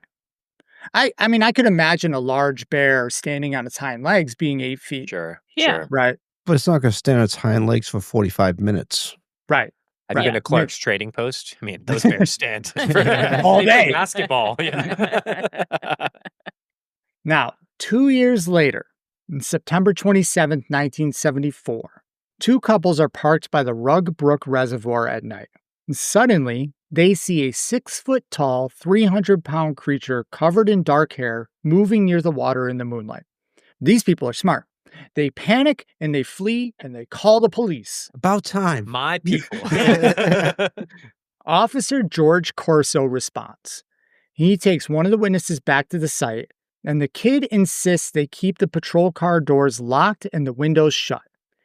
I mean, I could imagine a large bear standing on its hind legs being 8 feet. Sure. Yeah. Sure. Right. But it's not going to stand on its hind legs for 45 minutes. Right. Have you been to Clark's Trading Post? I mean, those bears stand for all they play day. basketball. Yeah. Now, 2 years later, on September 27th, 1974, two couples are parked by the Rug Brook Reservoir at night. And suddenly, they see a 6-foot-tall, 300-pound creature covered in dark hair moving near the water in the moonlight. These people are smart. They panic and they flee and they call the police. About time. My people. Officer George Corso responds. He takes one of the witnesses back to the site, and the kid insists they keep the patrol car doors locked and the windows shut.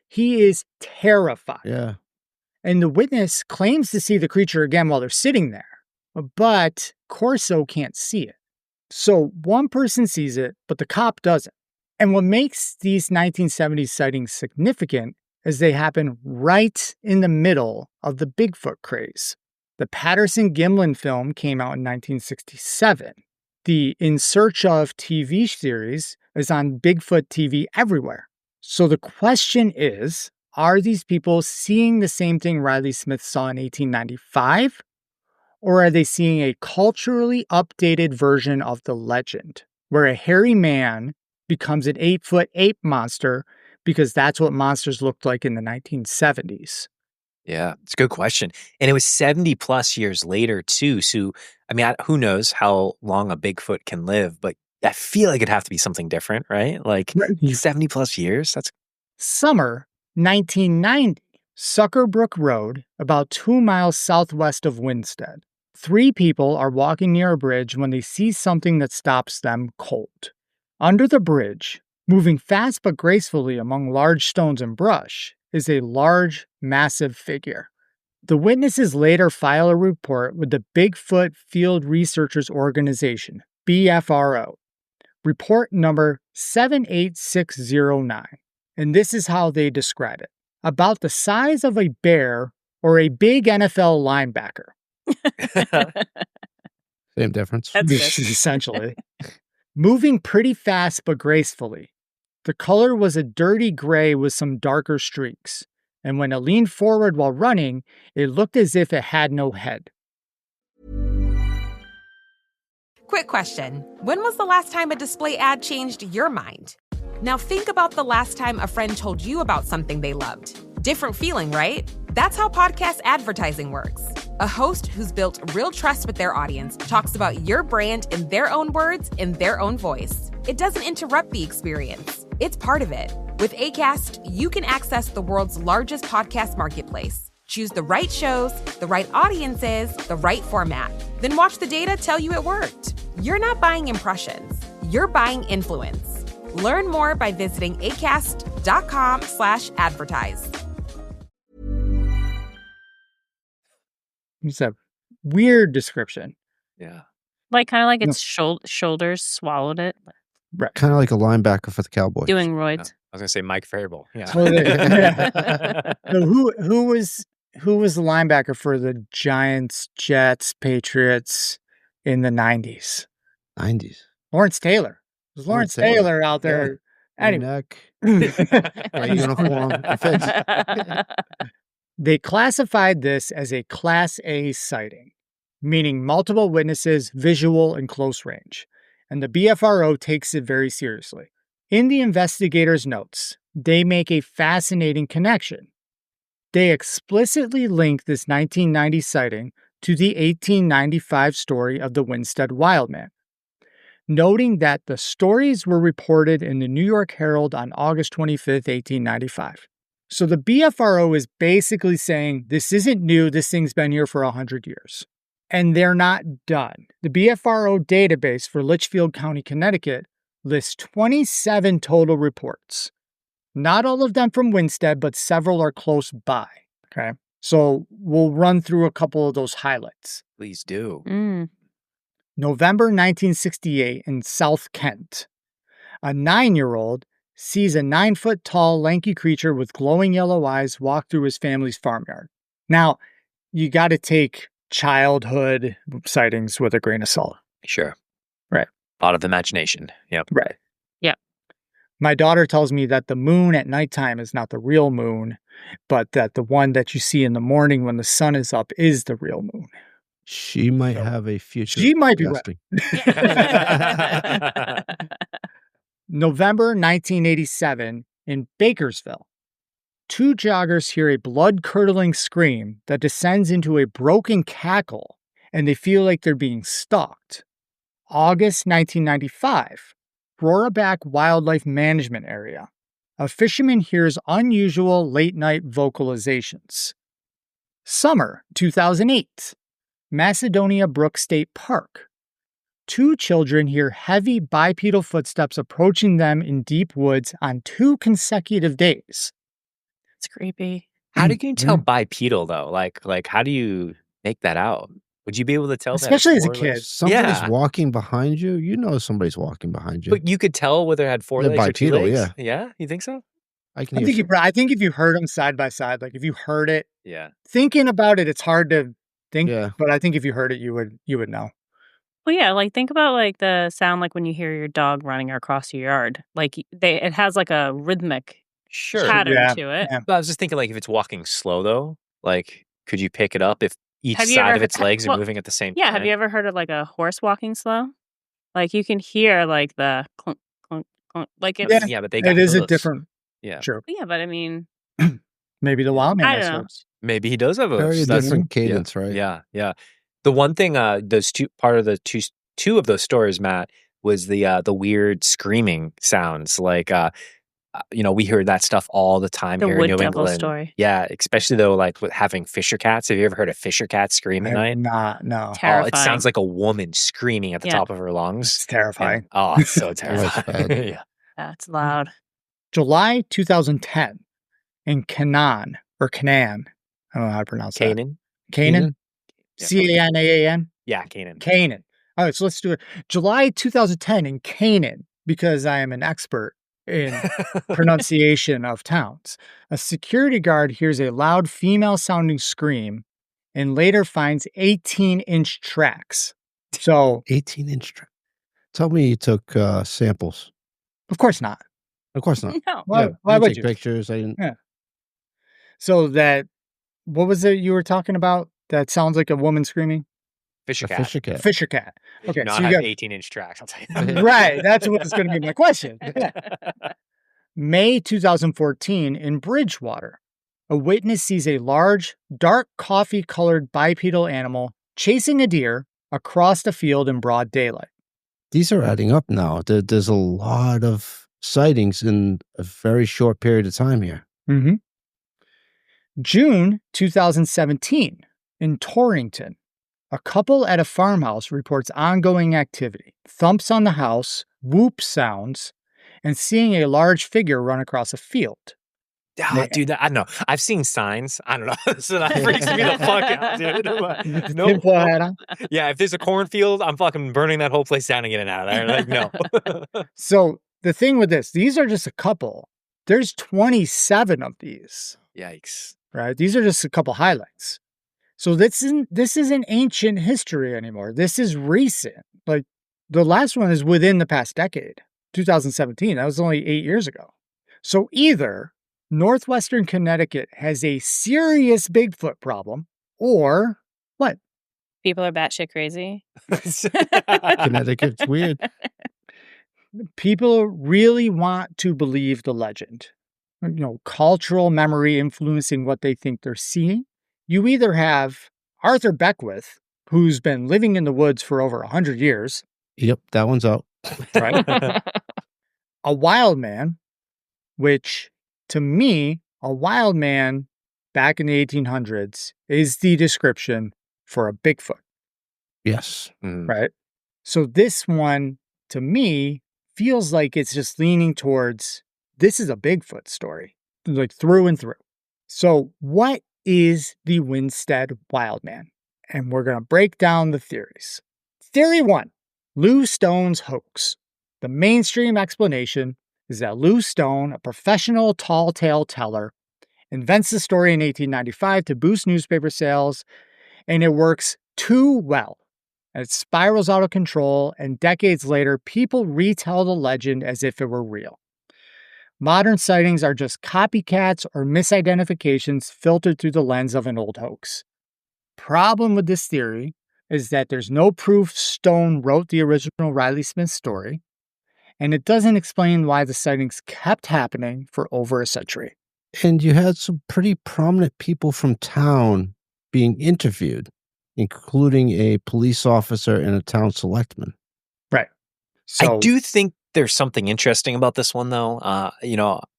He is terrified. Yeah. And the witness claims to see the creature again while they're sitting there, but Corso can't see it. So one person sees it, but the cop doesn't. And what makes these 1970s sightings significant is they happen right in the middle of the Bigfoot craze. The Patterson-Gimlin film came out in 1967. The In Search of TV series is on Bigfoot TV everywhere. So the question is, are these people seeing the same thing Riley Smith saw in 1895? Or are they seeing a culturally updated version of the legend, where a hairy man becomes an 8-foot ape monster because that's what monsters looked like in the 1970s? Yeah, it's a good question. And it was 70 plus years later, too. So, I mean, who knows how long a Bigfoot can live, but I feel like it'd have to be something different, right? Like 70 plus years? That's Summer 1990, Suckerbrook Road, about 2 miles southwest of Winsted. 3 people are walking near a bridge when they see something that stops them cold. Under the bridge, moving fast but gracefully among large stones and brush, is a large, massive figure. The witnesses later file a report with the Bigfoot Field Researchers Organization, BFRO, report number 78609. And this is how they describe it. About the size of a bear or a big NFL linebacker. Same difference. Essentially. Moving pretty fast but gracefully. The color was a dirty gray with some darker streaks. And when it leaned forward while running, it looked as if it had no head. Quick question. When was the last time a display ad changed your mind? Now think about the last time a friend told you about something they loved. Different feeling, right? That's how podcast advertising works. A host who's built real trust with their audience talks about your brand in their own words, in their own voice. It doesn't interrupt the experience. It's part of it. With Acast, you can access the world's largest podcast marketplace. Choose the right shows, the right audiences, the right format. Then watch the data tell you it worked. You're not buying impressions. You're buying influence. Learn more by visiting acast.com/advertise. It's a weird description. yeah. Like kind of like its shoulders swallowed it. Kind of like a linebacker for the Cowboys. Doing roids. I was gonna say Mike Faribault. Yeah. Well, yeah. So who was the linebacker for the Giants, Jets, Patriots in the 90s? 90s. Lawrence Taylor. It was Lawrence Taylor out there. Yeah. Anyway. Right uniform. It fits. They classified this as a Class A sighting, meaning multiple witnesses, visual, and close range. And the BFRO takes it very seriously. In the investigators' notes, they make a fascinating connection. They explicitly link this 1990 sighting to the 1895 story of the Winsted Wildman, noting that the stories were reported in the New York Herald on August 25th, 1895. So the BFRO is basically saying this isn't new, this thing's been here for 100 years. And they're not done. The BFRO database for Litchfield County, Connecticut lists 27 total reports. Not all of them from Winsted, but several are close by. Okay. So we'll run through a couple of those highlights. Please do. November 1968 in South Kent. A 9-year-old sees a 9-foot-tall, lanky creature with glowing yellow eyes walk through his family's farmyard. Now, you got to take childhood sightings with a grain of salt. Sure. Right. A lot of imagination. Yep. Right. Yep. My daughter tells me that the moon at nighttime is not the real moon, but that the one that you see in the morning when the sun is up is the real moon. She might have a future. She might be right. November 1987 in Bakersville. 2 joggers hear a blood-curdling scream that descends into a broken cackle, and they feel like they're being stalked. August 1995, Roraback Wildlife Management Area. A fisherman hears unusual late-night vocalizations. Summer 2008, Macedonia Brook State Park. 2 children hear heavy bipedal footsteps approaching them in deep woods on 2 consecutive days. It's creepy. How do you tell bipedal though? Like how do you make that out? Would you be able to tell Especially that? as a kid. Somebody's walking behind you. You know somebody's walking behind you. But you could tell whether it had 4 legs or 2 bipedal, legs? yeah. Yeah? You think so? I think if you heard them side by side, like if you heard it, Yeah. thinking about it, it's hard to think. Yeah. But I think if you heard it, you would know. Well, yeah, like think about like the sound like when you hear your dog running across your yard. Like it has like a rhythmic Sure. pattern Yeah, to it. yeah. But I was just thinking, like, if it's walking slow, though, like, could you pick it up if each Have you side ever of its legs well, are moving at the same Yeah, time? have you ever heard of like a horse walking slow? Like you can hear like the clunk, clunk, clunk. Like it's, Yeah. Yeah, but they got It is a hooves. different. Yeah. True. yeah, but I mean, Maybe the wild man I has don't know. hooves. Maybe he does have a very different cadence, right? Yeah, yeah. The one thing, those two of those stories, Matt, was the weird screaming sounds. Like, we hear that stuff all the time The here wood in New devil England. story. Yeah, especially though, like with having fisher cats. Have you ever heard a fisher cat scream at night? No. Oh, it Terrifying. sounds like a woman screaming at the Yeah. top of her lungs. It's terrifying. And, it's so That's terrifying. bad. Yeah. That's loud. July 2010 in Canaan. I don't know how to pronounce that. Canaan? Canaan? Yeah. Canaan? Yeah, Canaan. Canaan. All right, so let's do it. July 2010 in Canaan, because I am an expert in pronunciation of towns. A security guard hears a loud female-sounding scream and later finds 18-inch tracks. So, 18-inch. Tell me you took samples. of course not. Of course not. No. Why I would take you? pictures. I didn't. Yeah. So what was it you were talking about? That sounds like a woman screaming? Fisher A cat. fisher cat. Fisher cat. They do Okay, not so you have got 18-inch tracks, I'll tell you that. right. That's what's going to be my question. May 2014 in Bridgewater, a witness sees a large, dark coffee-colored bipedal animal chasing a deer across the field in broad daylight. These are adding up now. There's a lot of sightings in a very short period of time here. Mm-hmm. June 2017 in Torrington, a couple at a farmhouse reports ongoing activity, thumps on the house, whoop sounds, and seeing a large figure run across a field. Dude, I don't know. I've seen signs. I don't know. So that freaks me the fuck out, dude. No. Tinfoil hat on. Yeah, if there's a cornfield, I'm fucking burning that whole place down and getting out of there. Like, no. So the thing with this, these are just a couple. There's 27 of these, Yikes. right? These are just a couple highlights. So this isn't ancient history anymore. This is recent. Like the last one is within the past decade, 2017. That was only 8 years ago. So either Northwestern Connecticut has a serious Bigfoot problem, or what? People are batshit crazy. Connecticut's weird. People really want to believe the legend. Cultural memory influencing what they think they're seeing. You either have Arthur Beckwith, who's been living in the woods for over 100 years. Yep, that one's out. Right? A wild man, which to me, a wild man back in the 1800s is the description for a Bigfoot. Yes. Right? So this one, to me, feels like it's just leaning towards this is a Bigfoot story, like through and through. So what is the Winsted Wildman? And we're going to break down the theories. Theory 1, Lou Stone's hoax. The mainstream explanation is that Lou Stone, a professional tall tale teller, invents the story in 1895 to boost newspaper sales and it works too well. It spirals out of control, and decades later, people retell the legend as if it were real. Modern sightings are just copycats or misidentifications filtered through the lens of an old hoax. Problem with this theory is that there's no proof Stone wrote the original Riley Smith story, and it doesn't explain why the sightings kept happening for over a century. And you had some pretty prominent people from town being interviewed, including a police officer and a town selectman. Right. So I do think there's something interesting about this one, though.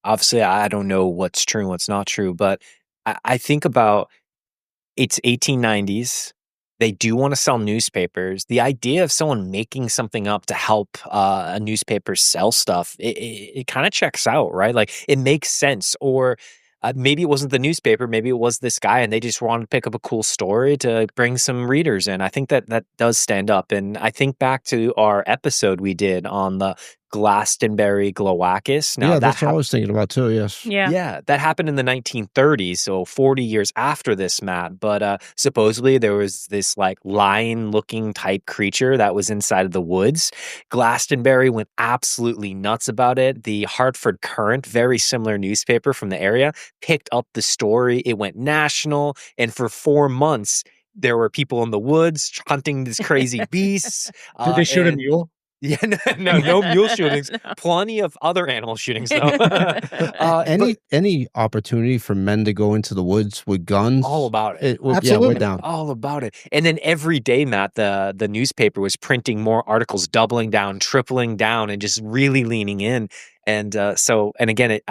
Obviously, I don't know what's true and what's not true, but I think about it's 1890s. They do want to sell newspapers. The idea of someone making something up to help a newspaper sell stuff, it kind of checks out, right? Like, it makes sense. Or maybe it wasn't the newspaper. Maybe it was this guy, and they just wanted to pick up a cool story to bring some readers in. I think that does stand up. And I think back to our episode we did on the Glastonbury Gloacus. Now, that's what I was thinking about too, yes. Yeah, that happened in the 1930s, so 40 years after this, Matt. But supposedly there was this like lion-looking type creature that was inside of the woods. Glastonbury went absolutely nuts about it. The Hartford Courant, very similar newspaper from the area, picked up the story. It went national, and for 4 months, there were people in the woods hunting these crazy beasts. Did they shoot a mule? Yeah, no mule shootings. No. Plenty of other animal shootings, though. Any opportunity for men to go into the woods with guns? All about it. Absolutely. Yeah, we're down. All about it. And then every day, Matt, the newspaper was printing more articles, doubling down, tripling down, and just really leaning in. And again,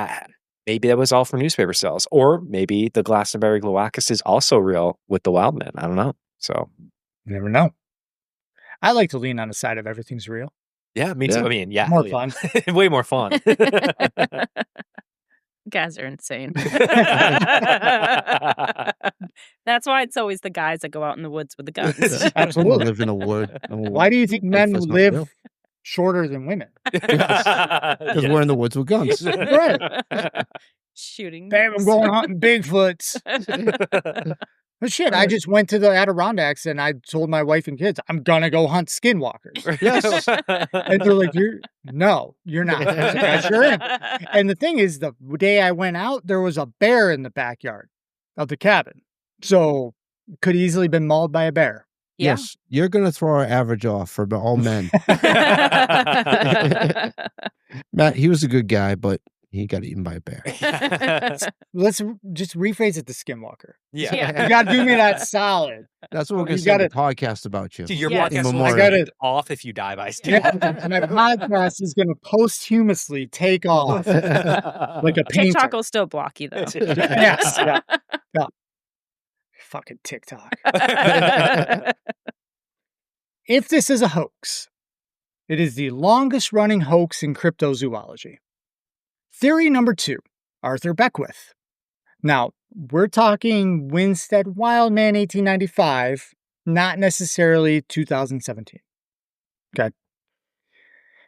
maybe that was all for newspaper sales. Or maybe the Glastonbury Gloacus is also real with the Wildman. I don't know. So you never know. I like to lean on the side of everything's real. Yeah, me too. I mean, yeah. More fun. Way more fun. You guys are insane. That's why it's always the guys that go out in the woods with the guns. Absolutely. Live in a wood. Why do you think men live shorter than women? Because we're in the woods with guns. Right. Shooting. Bam, I'm going hunting Bigfoots. But shit, I just went to the Adirondacks and I told my wife and kids, I'm going to go hunt skinwalkers. Yes. And they're like, no, you're not. I was like, I sure am. And the thing is, the day I went out, there was a bear in the backyard of the cabin. So could easily been mauled by a bear. Yeah. Yes, you're going to throw our average off for all men. Matt, he was a good guy, but he got eaten by a bear. Let's just rephrase it to Skinwalker. Yeah. You got to do me that solid. That's what we're going to say on the podcast about you. Dude, your Yes. podcast I will got get it. off if you die by Steve. Yeah, my podcast is going to posthumously take off like a painter. TikTok will still block you, though. Yes. Yeah. Fucking TikTok. If this is a hoax, it is the longest running hoax in cryptozoology. Theory number 2, Arthur Beckwith. Now, we're talking Winsted Wildman 1895, not necessarily 2017. Okay.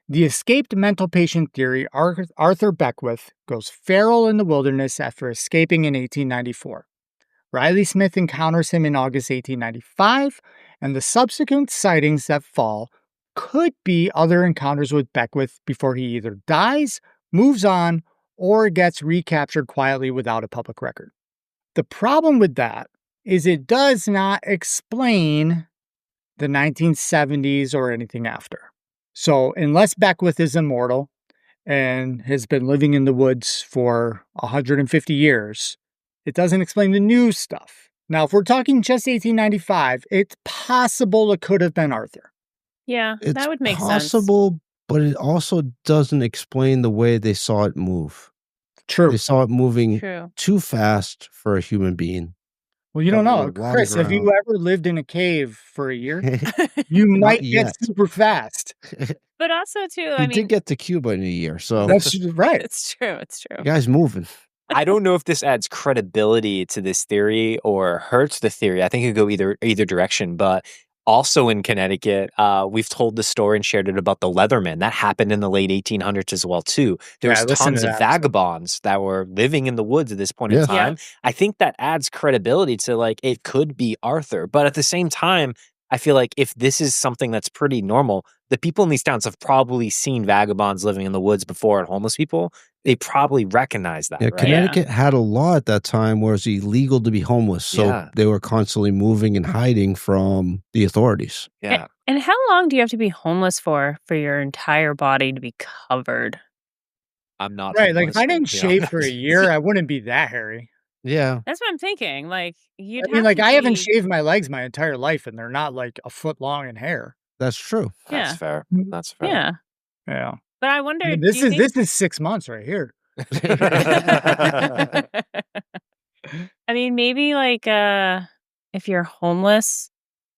The escaped mental patient theory, Arthur Beckwith, goes feral in the wilderness after escaping in 1894. Riley Smith encounters him in August 1895, and the subsequent sightings that fall could be other encounters with Beckwith before he either dies, moves on, or gets recaptured quietly without a public record. The problem with that is it does not explain the 1970s or anything after. So unless Beckwith is immortal and has been living in the woods for 150 years, it doesn't explain the new stuff. Now, if we're talking just 1895, it's possible it could have been Arthur. Yeah, It's that would make sense. possible, but it also doesn't explain the way they saw it move. True. They saw it moving True. too fast for a human being. Well, you don't know. Covered with Chris, have you water. ever lived in a cave for a year? You might get yet. super fast. But also, too, He I did mean, get to Cuba in a year, so That's right. it's true. It's true. the guy's moving. I don't know if this adds credibility to this theory or hurts the theory. I think it could go either direction, but Also in Connecticut, we've told the story and shared it about the Leatherman. That happened in the late 1800s as well, too. There's tons of vagabonds that were living in the woods at this point in time. Yeah. I think that adds credibility to, like, it could be Arthur. But at the same time, I feel like if this is something that's pretty normal, the people in these towns have probably seen vagabonds living in the woods before and homeless people. They probably recognize that, right? Connecticut had a law at that time where it's illegal to be homeless. So they were constantly moving and hiding from the authorities. Yeah. And how long do you have to be homeless for your entire body to be covered? I'm not right. Like if I didn't shave for a year, I wouldn't be that hairy. Yeah. That's what I'm thinking. Like I haven't shaved my legs my entire life and they're not like a foot long in hair. That's true. That's fair. That's fair. Yeah. Yeah. But I wonder, this is 6 months right here. I mean, maybe like if you're homeless,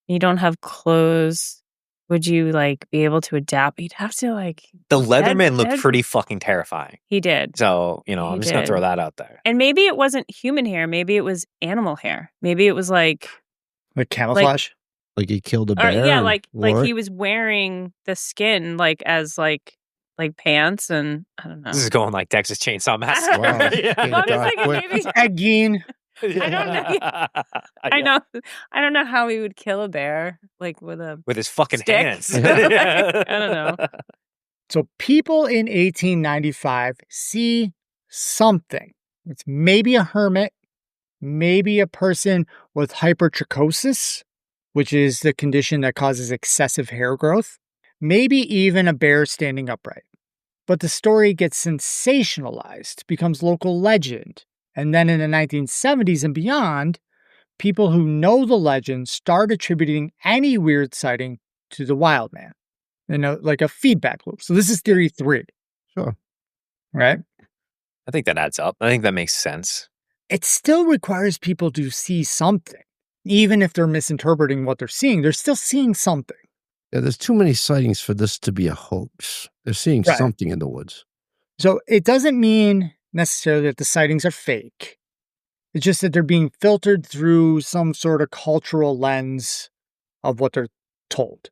you don't have clothes, would you like be able to adapt? You'd have to like. The Leatherman looked pretty fucking terrifying. He did. So, I'm just gonna throw that out there. And maybe it wasn't human hair. Maybe it was animal hair. Maybe it was like camouflage. Like he killed a bear. Yeah, like he was wearing the skin like as like pants, and I don't know. This is going like Texas Chainsaw Massacre. Wow. Well, I was thinking maybe Again. I don't know. I don't know how he would kill a bear, like with his fucking stick. hands. I don't know. So people in 1895 see something. It's maybe a hermit, maybe a person with hypertrichosis, which is the condition that causes excessive hair growth, maybe even a bear standing upright. But the story gets sensationalized, becomes local legend. And then in the 1970s and beyond, people who know the legend start attributing any weird sighting to the Wildman. Like a feedback loop. So this is theory 3. Sure. Right? I think that adds up. I think that makes sense. It still requires people to see something. Even if they're misinterpreting what they're seeing, they're still seeing something. Yeah, there's too many sightings for this to be a hoax. They're seeing something in the woods. So it doesn't mean necessarily that the sightings are fake. It's just that they're being filtered through some sort of cultural lens of what they're told.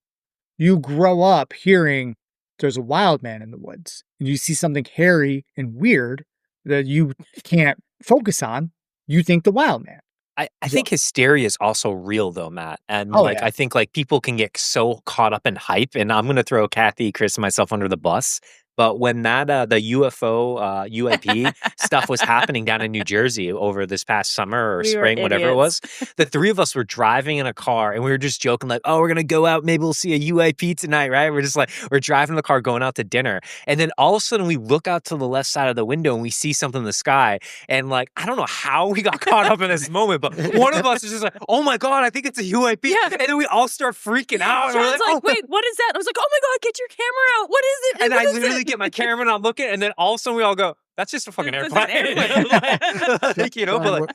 You grow up hearing there's a wild man in the woods, and you see something hairy and weird that you can't focus on. You think the wild man. I think hysteria is also real though, Matt. And I think like people can get so caught up in hype, and I'm going to throw Kathy, Chris, and myself under the bus. But when that the UFO UAP stuff was happening down in New Jersey over this past summer or spring, whatever it was, the three of us were driving in a car and we were just joking like, "Oh, we're gonna go out. Maybe we'll see a UAP tonight, right?" We're driving in the car, going out to dinner, and then all of a sudden we look out to the left side of the window and we see something in the sky, and like I don't know how we got caught up in this moment, but one of us is just like, "Oh my god, I think it's a UAP," and then we all start freaking out. And we're like, "Wait, what is that?" I was like, "Oh my god, get your camera out! What is it?" And I literally get my camera and I'm looking, and then all of a sudden we all go, "That's just a fucking airplane."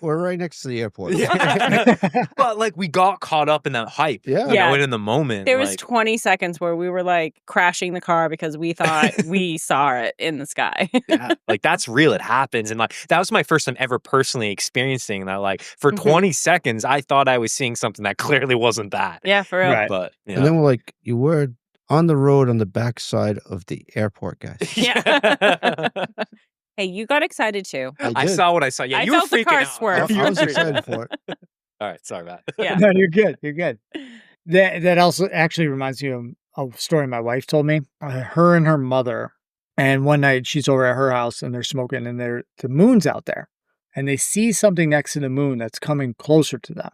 We're right next to the airport. Yeah. But like we got caught up in that hype. Yeah. And in the moment. There was 20 seconds where we were like crashing the car because we thought we saw it in the sky. Yeah, like that's real. It happens. And like that was my first time ever personally experiencing that. Like for 20 seconds, I thought I was seeing something that clearly wasn't that. Yeah, for real. Right. But and then we're like, you were on the road on the backside of the airport, guys. Yeah. Hey, you got excited too. I saw what I saw. Yeah, I you were felt the freaking car out. swerve. I was excited for it. All right, sorry, Matt. Yeah. No, you're good. You're good. That also actually reminds me of a story my wife told me. Her and her mother, and one night she's over at her house and they're smoking, and the moon's out there, and they see something next to the moon that's coming closer to them,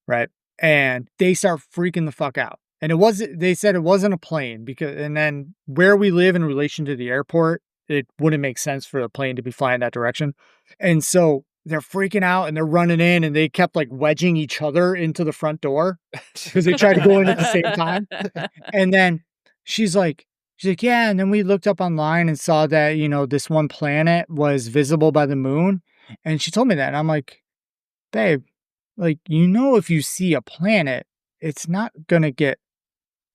right? And they start freaking the fuck out. And they said it wasn't a plane and then where we live in relation to the airport, it wouldn't make sense for a plane to be flying that direction. And so they're freaking out and they're running in, and they kept like wedging each other into the front door because they tried to go in at the same time. And then she's like, yeah. And then we looked up online and saw that, this one planet was visible by the moon. And she told me that. And I'm like, babe, like, if you see a planet, it's not going to get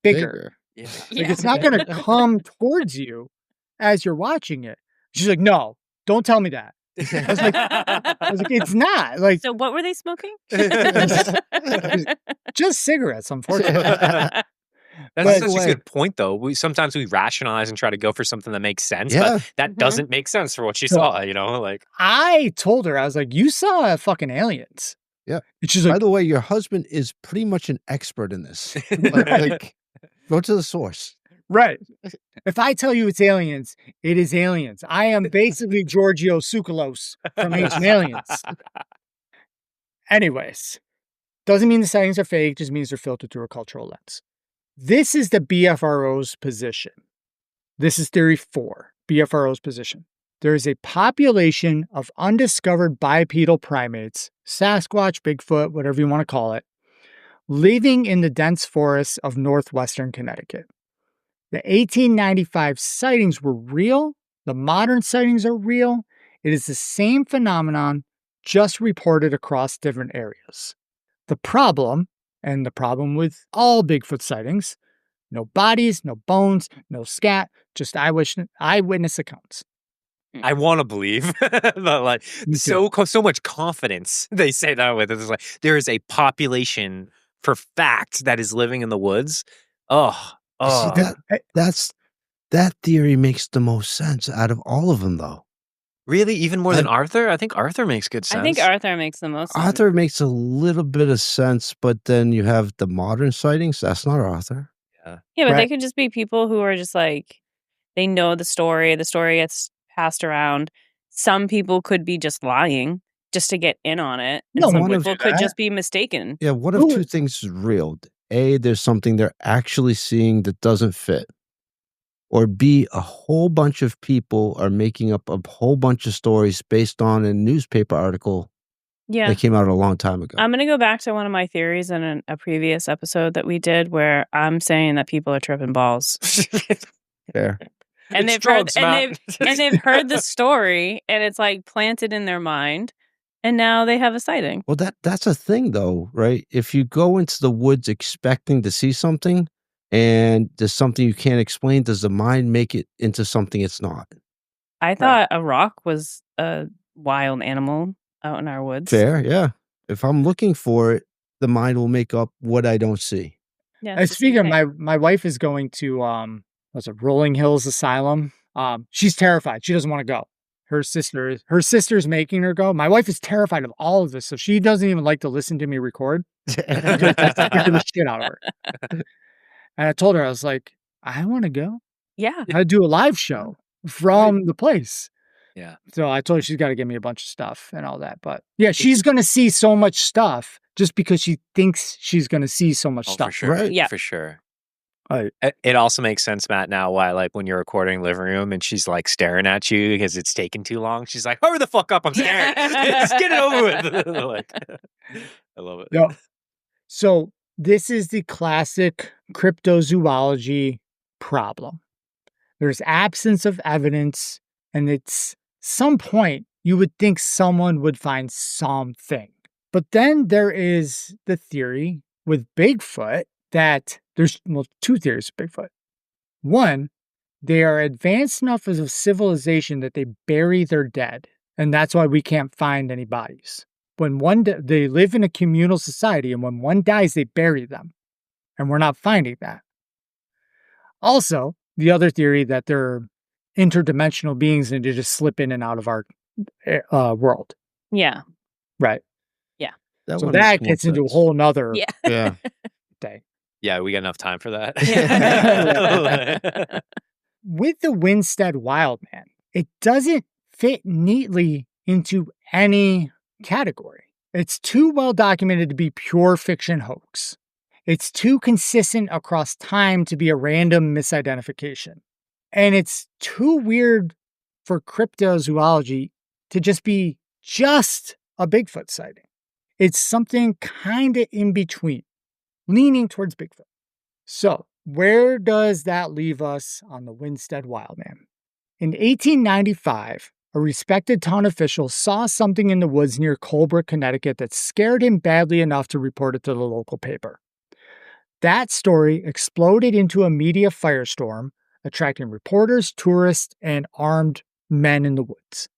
bigger. Yeah. Like, it's not going to come towards you as you're watching it. She's like, no, don't tell me that. I was like, it's not. Like, So what were they smoking? just cigarettes, unfortunately. That's such a good point, though. Sometimes we rationalize and try to go for something that makes sense, but that doesn't make sense for what she saw, you know? Like, I told her, I was like, you saw fucking aliens. Yeah. And she's like, by the way, your husband is pretty much an expert in this. Like, go to the source. Right. If I tell you it's aliens, it is aliens. I am basically Giorgio Tsoukalos from Ancient Aliens. Anyways, doesn't mean the sightings are fake, just means they're filtered through a cultural lens. This is the BFRO's position. This is theory 4, BFRO's position. There is a population of undiscovered bipedal primates, Sasquatch, Bigfoot, whatever you want to call it, living in the dense forests of northwestern Connecticut. The 1895 sightings were real. The modern sightings are real. It is the same phenomenon, just reported across different areas. The problem, and the problem with all Bigfoot sightings, no bodies, no bones, no scat, just eyewitness accounts. I want to believe, but like so much confidence they say that with. It's like there is a population for fact that is living in the woods. See, that theory makes the most sense out of all of them, though. Really, even more than Arthur? I think Arthur makes good sense. I think Arthur makes the most sense. Arthur makes a little bit of sense, but then you have the modern sightings. That's not Arthur. Yeah, but they could just be people who are just like, they know the story. The story gets passed around. Some people could be just lying just to get in on it. And some people could just be mistaken. Yeah, one of two things is real. A, there's something they're actually seeing that doesn't fit. Or B, a whole bunch of people are making up a whole bunch of stories based on a newspaper article that came out a long time ago. I'm going to go back to one of my theories in a previous episode that we did where I'm saying that people are tripping balls. Fair. And they've heard the story and it's like planted in their mind. And now they have a sighting. Well, that's a thing, though, right? If you go into the woods expecting to see something and there's something you can't explain, does the mind make it into something it's not? I thought a rock was a wild animal out in our woods. Fair, yeah. If I'm looking for it, the mind will make up what I don't see. Yeah. Speaking of, my wife is going to, Rolling Hills Asylum. She's terrified. She doesn't want to go. Her sister's making her go. My wife is terrified of all of this, so she doesn't even like to listen to me record. The shit out of her. And I told her, I was like, I want to go. Yeah. I do a live show from the place. Yeah. So I told her she's got to give me a bunch of stuff and all that. But yeah, she's going to see so much stuff just because she thinks she's going to see so much stuff. For sure. Right? Yeah. For sure. It also makes sense, Matt, now why, like, when you're recording living room and she's like staring at you because it's taken too long, she's like, hurry the fuck up, I'm staring. Just get it over with. Like, I love it. Yeah. So this is the classic cryptozoology problem. There's absence of evidence, and it's some point you would think someone would find something. But then there is the theory with Bigfoot that there's two theories of Bigfoot. One, they are advanced enough as a civilization that they bury their dead, and that's why we can't find any bodies. When they live in a communal society, and when one dies, they bury them, and we're not finding that. Also, the other theory that they're interdimensional beings and they just slip in and out of our world. Yeah. Right. Yeah. So that gets into a whole nother day. Yeah, we got enough time for that. With the Winsted Wildman, it doesn't fit neatly into any category. It's too well documented to be pure fiction hoax. It's too consistent across time to be a random misidentification. And it's too weird for cryptozoology to just be just a Bigfoot sighting. It's something kind of in between, leaning towards Bigfoot. So, where does that leave us on the Winsted Wildman? In 1895, a respected town official saw something in the woods near Colebrook, Connecticut that scared him badly enough to report it to the local paper. That story exploded into a media firestorm, attracting reporters, tourists, and armed men in the woods.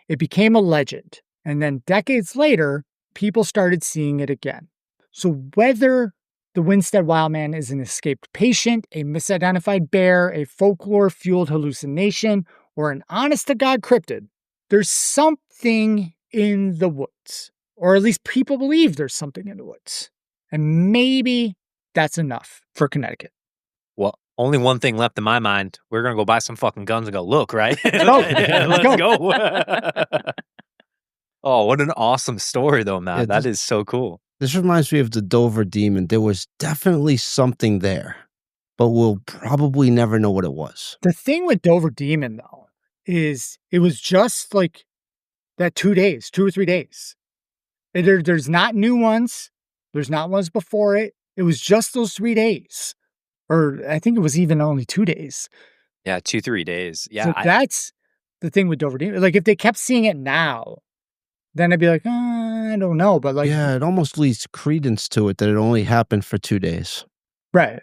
It became a legend. And then decades later, people started seeing it again. So whether the Winsted Wildman is an escaped patient, a misidentified bear, a folklore-fueled hallucination, or an honest-to-God cryptid, there's something in the woods. Or at least people believe there's something in the woods. And maybe that's enough for Connecticut. Well, only one thing left in my mind. We're going to go buy some fucking guns and go look, right? Let's go. Oh, what an awesome story, though, Matt. Yeah, that is so cool. This reminds me of the Dover Demon. There was definitely something there, but we'll probably never know what it was. The thing with Dover Demon, though, is it was just like that 2 days, 2 or 3 days. There's not new ones. There's not ones before it. It was just those 3 days. Or I think it was even only 2 days. Yeah, 2-3 days. Yeah. So that's the thing with Dover Demon. Like, if they kept seeing it now, then I'd be like, I don't know. But like, yeah, it almost leads credence to it that it only happened for 2 days. Right.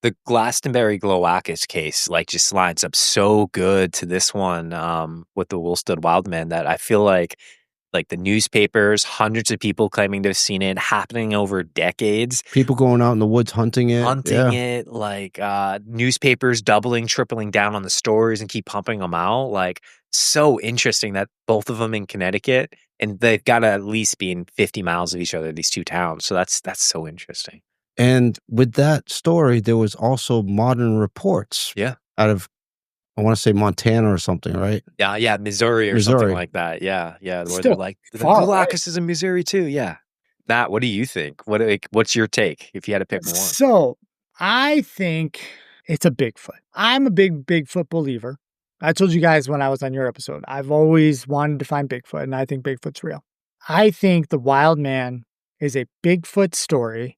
The Glastonbury Gloacus case, like, just lines up so good to this one with the Winsted Wildman that I feel like the newspapers, hundreds of people claiming to have seen it, happening over decades. People going out in the woods hunting it. It, like newspapers doubling, tripling down on the stories and keep pumping them out. Like, so interesting that both of them in Connecticut, and they've got to at least be in 50 miles of each other, these two towns. So that's so interesting. And with that story, there was also modern reports. Yeah. Out of, I want to say Montana or something, right? Yeah, Missouri or something like that. Yeah. Where Still they're like, the far, Gloacus is in Missouri too. Yeah. Matt, what do you think? What's your take if you had to pick one? So I think it's a Bigfoot. I'm a big Bigfoot believer. I told you guys when I was on your episode, I've always wanted to find Bigfoot, and I think Bigfoot's real. I think the Wild Man is a Bigfoot story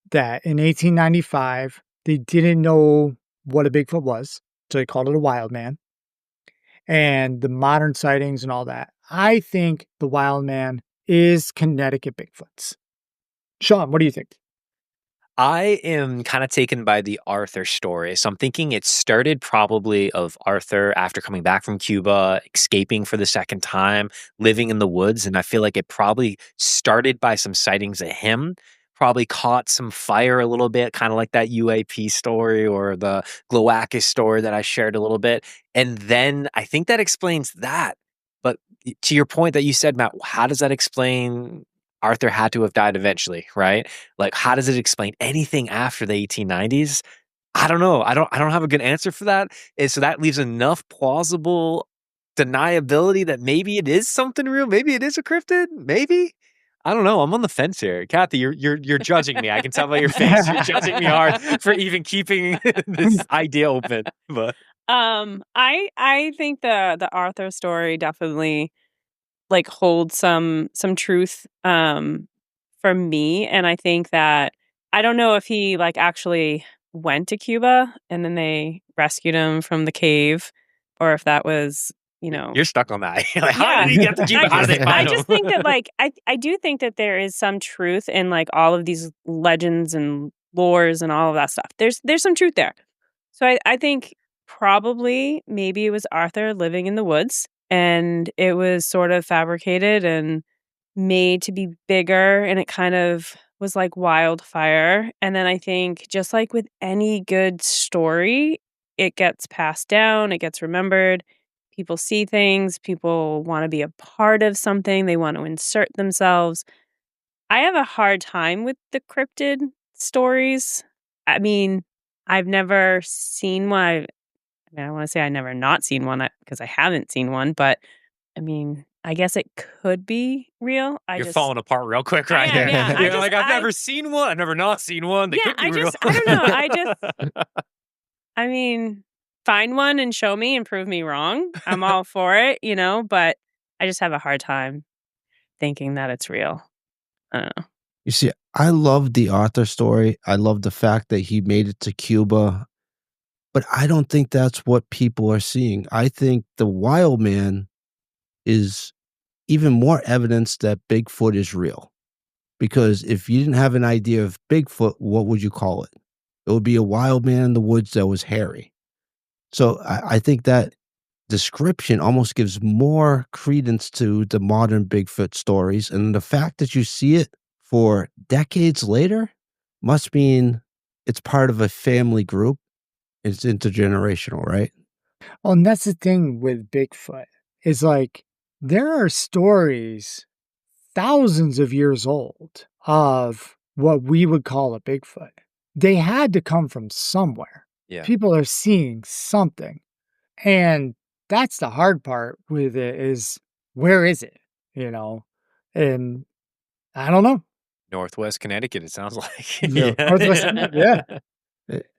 that in 1895, they didn't know what a Bigfoot was, so they called it a Wild Man. And the modern sightings and all that. I think the Wild Man is Connecticut Bigfoots. Sean, what do you think? I am kind of taken by the Arthur story. So I'm thinking it started probably of Arthur after coming back from Cuba, escaping for the second time, living in the woods. And I feel like it probably started by some sightings of him, probably caught some fire a little bit, kind of like that UAP story or the Gloacus story that I shared a little bit. And then I think that explains that. But to your point that you said, Matt, how does that explain Arthur had to have died eventually, right? Like, how does it explain anything after the 1890s? I don't know. I don't have a good answer for that. And so that leaves enough plausible deniability that maybe it is something real. Maybe it is a cryptid. Maybe. I don't know. I'm on the fence here. Kathy, you're judging me. I can tell by your face. You're judging me hard for even keeping this idea open. But I think the Arthur story definitely like holds some truth for me, and I think that I don't know if he like actually went to Cuba and then they rescued him from the cave, or if that was, you know, you're stuck on that. Like, how did he get to Cuba? How did they find him? I just think that like I do think that there is some truth in like all of these legends and lores and all of that stuff. There's some truth there. So I think probably maybe it was Arthur living in the woods, and it was sort of fabricated and made to be bigger, and it kind of was like wildfire. And then I think just like with any good story, it gets passed down, it gets remembered. People see things, people want to be a part of something, they want to insert themselves. I have a hard time with the cryptid stories. I mean, I've never seen one. I want to say I never not seen one because I haven't seen one, but I mean, I guess it could be real. You're falling apart real quick right here. Yeah. You're like, I've never seen one. I've never not seen one. They could be real. I don't know. I mean, find one and show me and prove me wrong. I'm all for it, you know, but I just have a hard time thinking that it's real. I don't know. You see, I love the Arthur story. I love the fact that he made it to Cuba. But I don't think that's what people are seeing. I think the Wild Man is even more evidence that Bigfoot is real. Because if you didn't have an idea of Bigfoot, what would you call it? It would be a wild man in the woods that was hairy. So I think that description almost gives more credence to the modern Bigfoot stories. And the fact that you see it for decades later must mean it's part of a family group. It's intergenerational, right? Well, and that's the thing with Bigfoot is like there are stories thousands of years old of what we would call a Bigfoot. They had to come from somewhere. Yeah. People are seeing something. And that's the hard part with it is where is it? And I don't know. Northwest Connecticut, it sounds like. Yeah. Northwest, yeah.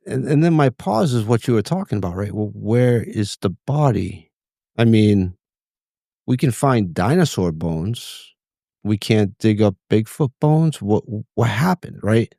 And then my pause is what you were talking about, right? Well, where is the body? I mean, we can find dinosaur bones. We can't dig up Bigfoot bones. What happened, right?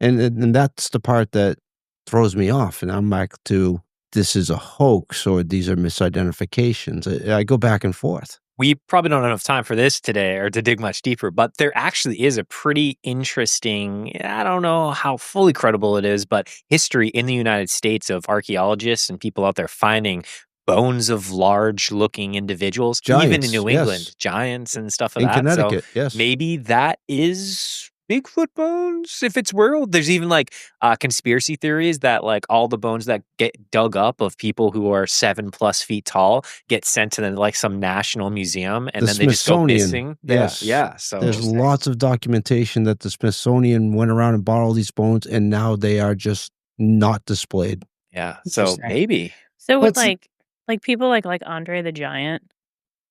And that's the part that throws me off. And I'm back to this is a hoax or these are misidentifications. I go back and forth. We probably don't have enough time for this today or to dig much deeper, but there actually is a pretty interesting, I don't know how fully credible it is, but history in the United States of archaeologists and people out there finding bones of large-looking individuals, Giants, even in New England, yes. giants and stuff of In that. Connecticut, so yes. maybe that is Bigfoot bones, if it's real. There's even like conspiracy theories that like all the bones that get dug up of people who are 7+ feet tall get sent to like some national museum and then they just go missing. Yes. Yeah. So there's lots of documentation that the Smithsonian went around and bought all these bones and now they are just not displayed. Yeah. So maybe. So with like people like Andre the Giant,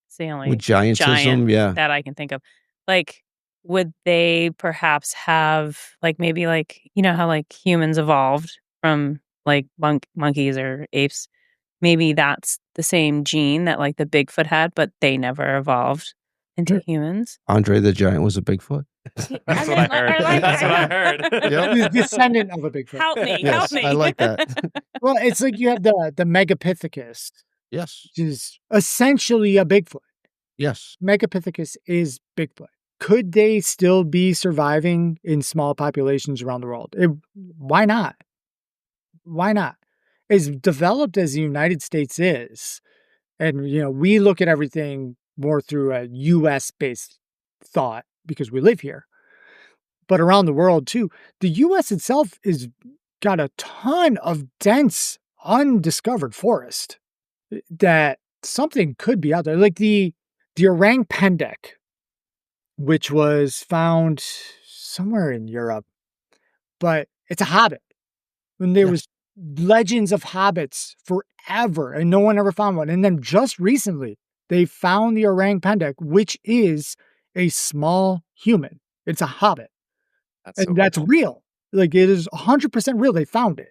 it's the only with giantism, yeah, that I can think of. Like, would they perhaps have like maybe like how like humans evolved from like monkeys or apes? Maybe that's the same gene that like the Bigfoot had, but they never evolved into humans. Andre the Giant was a Bigfoot. That's what I heard. That's what I heard. Yep. The descendant of a Bigfoot. Help me, yes, help me. I like that. Well, it's like you have the Megapithecus. Yes. Which is essentially a Bigfoot. Yes. Megapithecus is Bigfoot. Could they still be surviving in small populations around the world? Why not? Why not? As developed as the United States is, and we look at everything more through a US-based thought because we live here. But around the world too, the US itself is got a ton of dense, undiscovered forest that something could be out there. Like the orang pendek, which was found somewhere in Europe, but it's a hobbit. And there was legends of hobbits forever, and no one ever found one. And then just recently, they found the orang pendek, which is a small human. It's a hobbit. That's real. Like it is 100% real. They found it.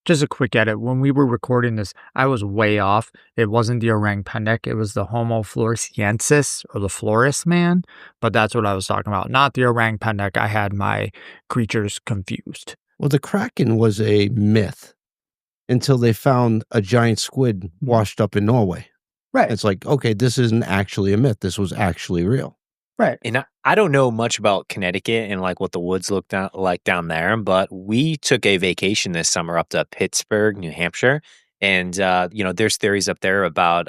Just a quick edit. When we were recording this, I was way off. It wasn't the orang pendek. It was the Homo floresiensis, or the Flores man. But that's what I was talking about. Not the orang pendek. I had my creatures confused. Well, the Kraken was a myth until they found a giant squid washed up in Norway. Right. It's like, okay, this isn't actually a myth. This was actually real. Right. And I don't know much about Connecticut and like what the woods look like down there, but we took a vacation this summer up to Pittsburgh, New Hampshire. And, there's theories up there about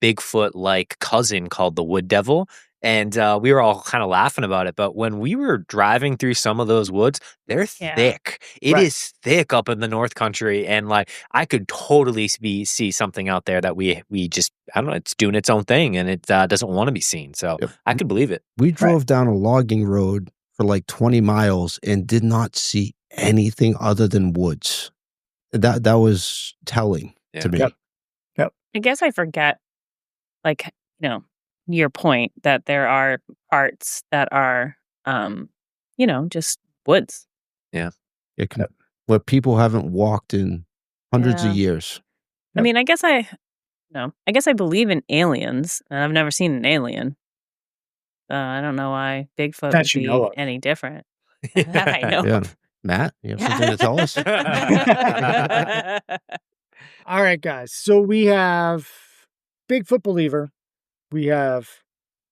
Bigfoot-like cousin called the wood devil. And we were all kind of laughing about it. But when we were driving through some of those woods, they're thick. It is thick up in the North Country. And like, I could totally see something out there that we just, I don't know, it's doing its own thing and it doesn't want to be seen. So I could believe it. We drove down a logging road for like 20 miles and did not see anything other than woods. That was telling to me. Yep. I guess I forget, like, your point that there are parts that are, just woods. Yeah. Where people haven't walked in hundreds of years. I mean, I guess I believe in aliens, and I've never seen an alien. I don't know why Bigfoot would be any different. That I know. Yeah. Matt, you have something to tell us? All right, guys. So we have Bigfoot believer. We have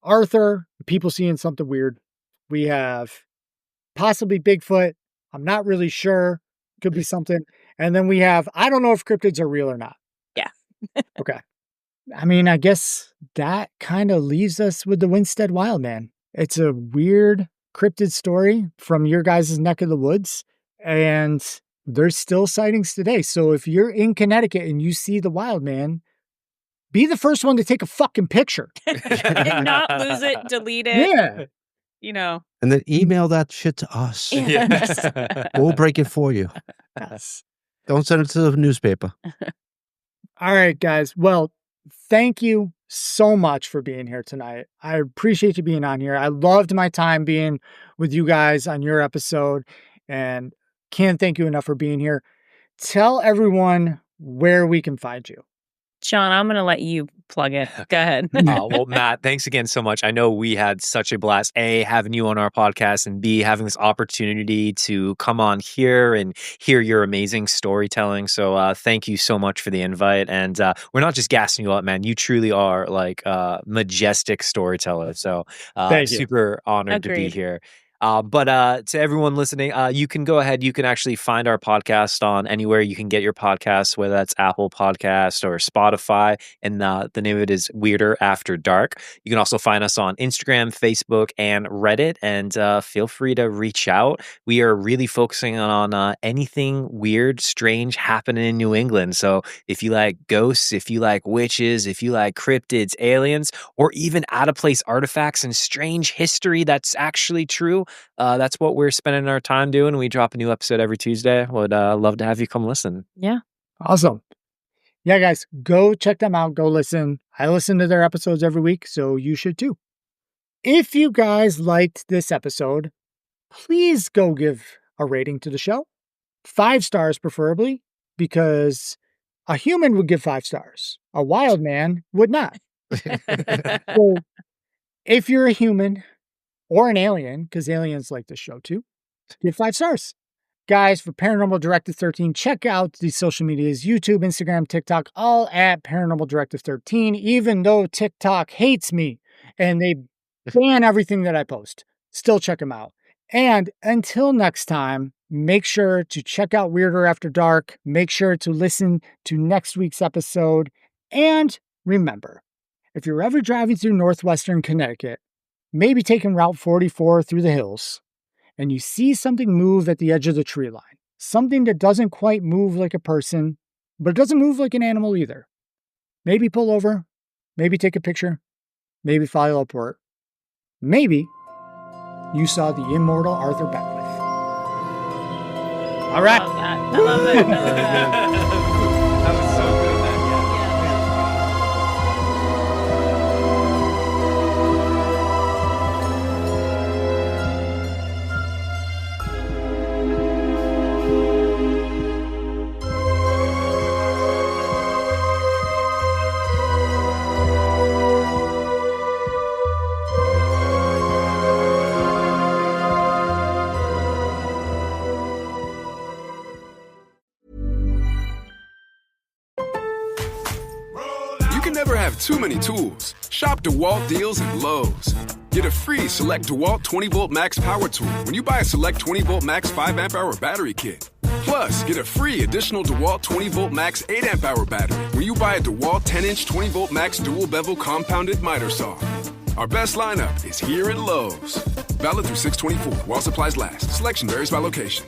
Arthur, people seeing something weird. We have possibly Bigfoot. I'm not really sure. Could be something. And then we have, I don't know if cryptids are real or not. Yeah. Okay. I mean, I guess that kind of leaves us with the Winsted Wildman. It's a weird cryptid story from your guys' neck of the woods, and there's still sightings today. So if you're in Connecticut and you see the Wildman, be the first one to take a fucking picture. And not lose it, delete it. Yeah. You know. And then email that shit to us. Yes. We'll break it for you. Yes. Don't send it to the newspaper. All right, guys. Well, thank you so much for being here tonight. I appreciate you being on here. I loved my time being with you guys on your episode, and can't thank you enough for being here. Tell everyone where we can find you. Sean, I'm going to let you plug it. Go ahead. Well, Matt, thanks again so much. I know we had such a blast, A, having you on our podcast, and B, having this opportunity to come on here and hear your amazing storytelling. So thank you so much for the invite. And we're not just gassing you up, man. You truly are like a majestic storyteller. So super honored to be here. But to everyone listening, you can go ahead. You can actually find our podcast on anywhere you can get your podcasts, whether that's Apple Podcast or Spotify. And the name of it is Weirder After Dark. You can also find us on Instagram, Facebook, and Reddit. And feel free to reach out. We are really focusing on anything weird, strange happening in New England. So if you like ghosts, if you like witches, if you like cryptids, aliens, or even out-of-place artifacts and strange history that's actually true, that's what we're spending our time doing. We drop a new episode every Tuesday. Would love to have you come listen. Yeah. Awesome. Yeah, guys, go check them out. Go listen. I listen to their episodes every week, so you should too. If you guys liked this episode, please go give a rating to the show. 5 stars preferably, because a human would give 5 stars. A wild man would not. So if you're a human or an alien, because aliens like this show too, give 5 stars. Guys, for Paranormal Directive 13, check out the social medias, YouTube, Instagram, TikTok, all at Paranormal Directive 13, even though TikTok hates me and they ban everything that I post. Still check them out. And until next time, make sure to check out Weirder After Dark. Make sure to listen to next week's episode. And remember, if you're ever driving through northwestern Connecticut, maybe taking Route 44 through the hills, and you see something move at the edge of the tree line, something that doesn't quite move like a person, but it doesn't move like an animal either, maybe pull over, maybe take a picture, maybe file a report. Maybe you saw the immortal Arthur Beckwith. All right. I love it. That was so good. Too many tools. Shop DeWalt deals at Lowe's. Get a free Select DeWalt 20-volt max power tool when you buy a Select 20-volt max 5-amp-hour battery kit. Plus, get a free additional DeWalt 20-volt max 8-amp-hour battery when you buy a DeWalt 10-inch 20-volt max dual-bevel compounded miter saw. Our best lineup is here at Lowe's. Valid through 6/24 while supplies last. Selection varies by location.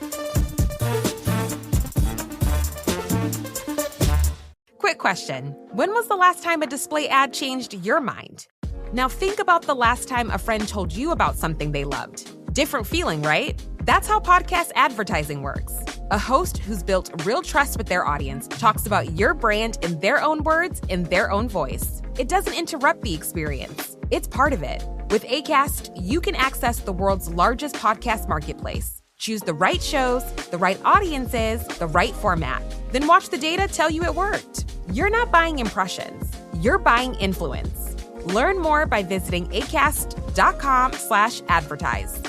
Quick question. When was the last time a display ad changed your mind? Now think about the last time a friend told you about something they loved. Different feeling, right? That's how podcast advertising works. A host who's built real trust with their audience talks about your brand in their own words, in their own voice. It doesn't interrupt the experience. It's part of it. With Acast, you can access the world's largest podcast marketplace. Choose the right shows, the right audiences, the right format. Then watch the data tell you it worked. You're not buying impressions. You're buying influence. Learn more by visiting acast.com/advertise.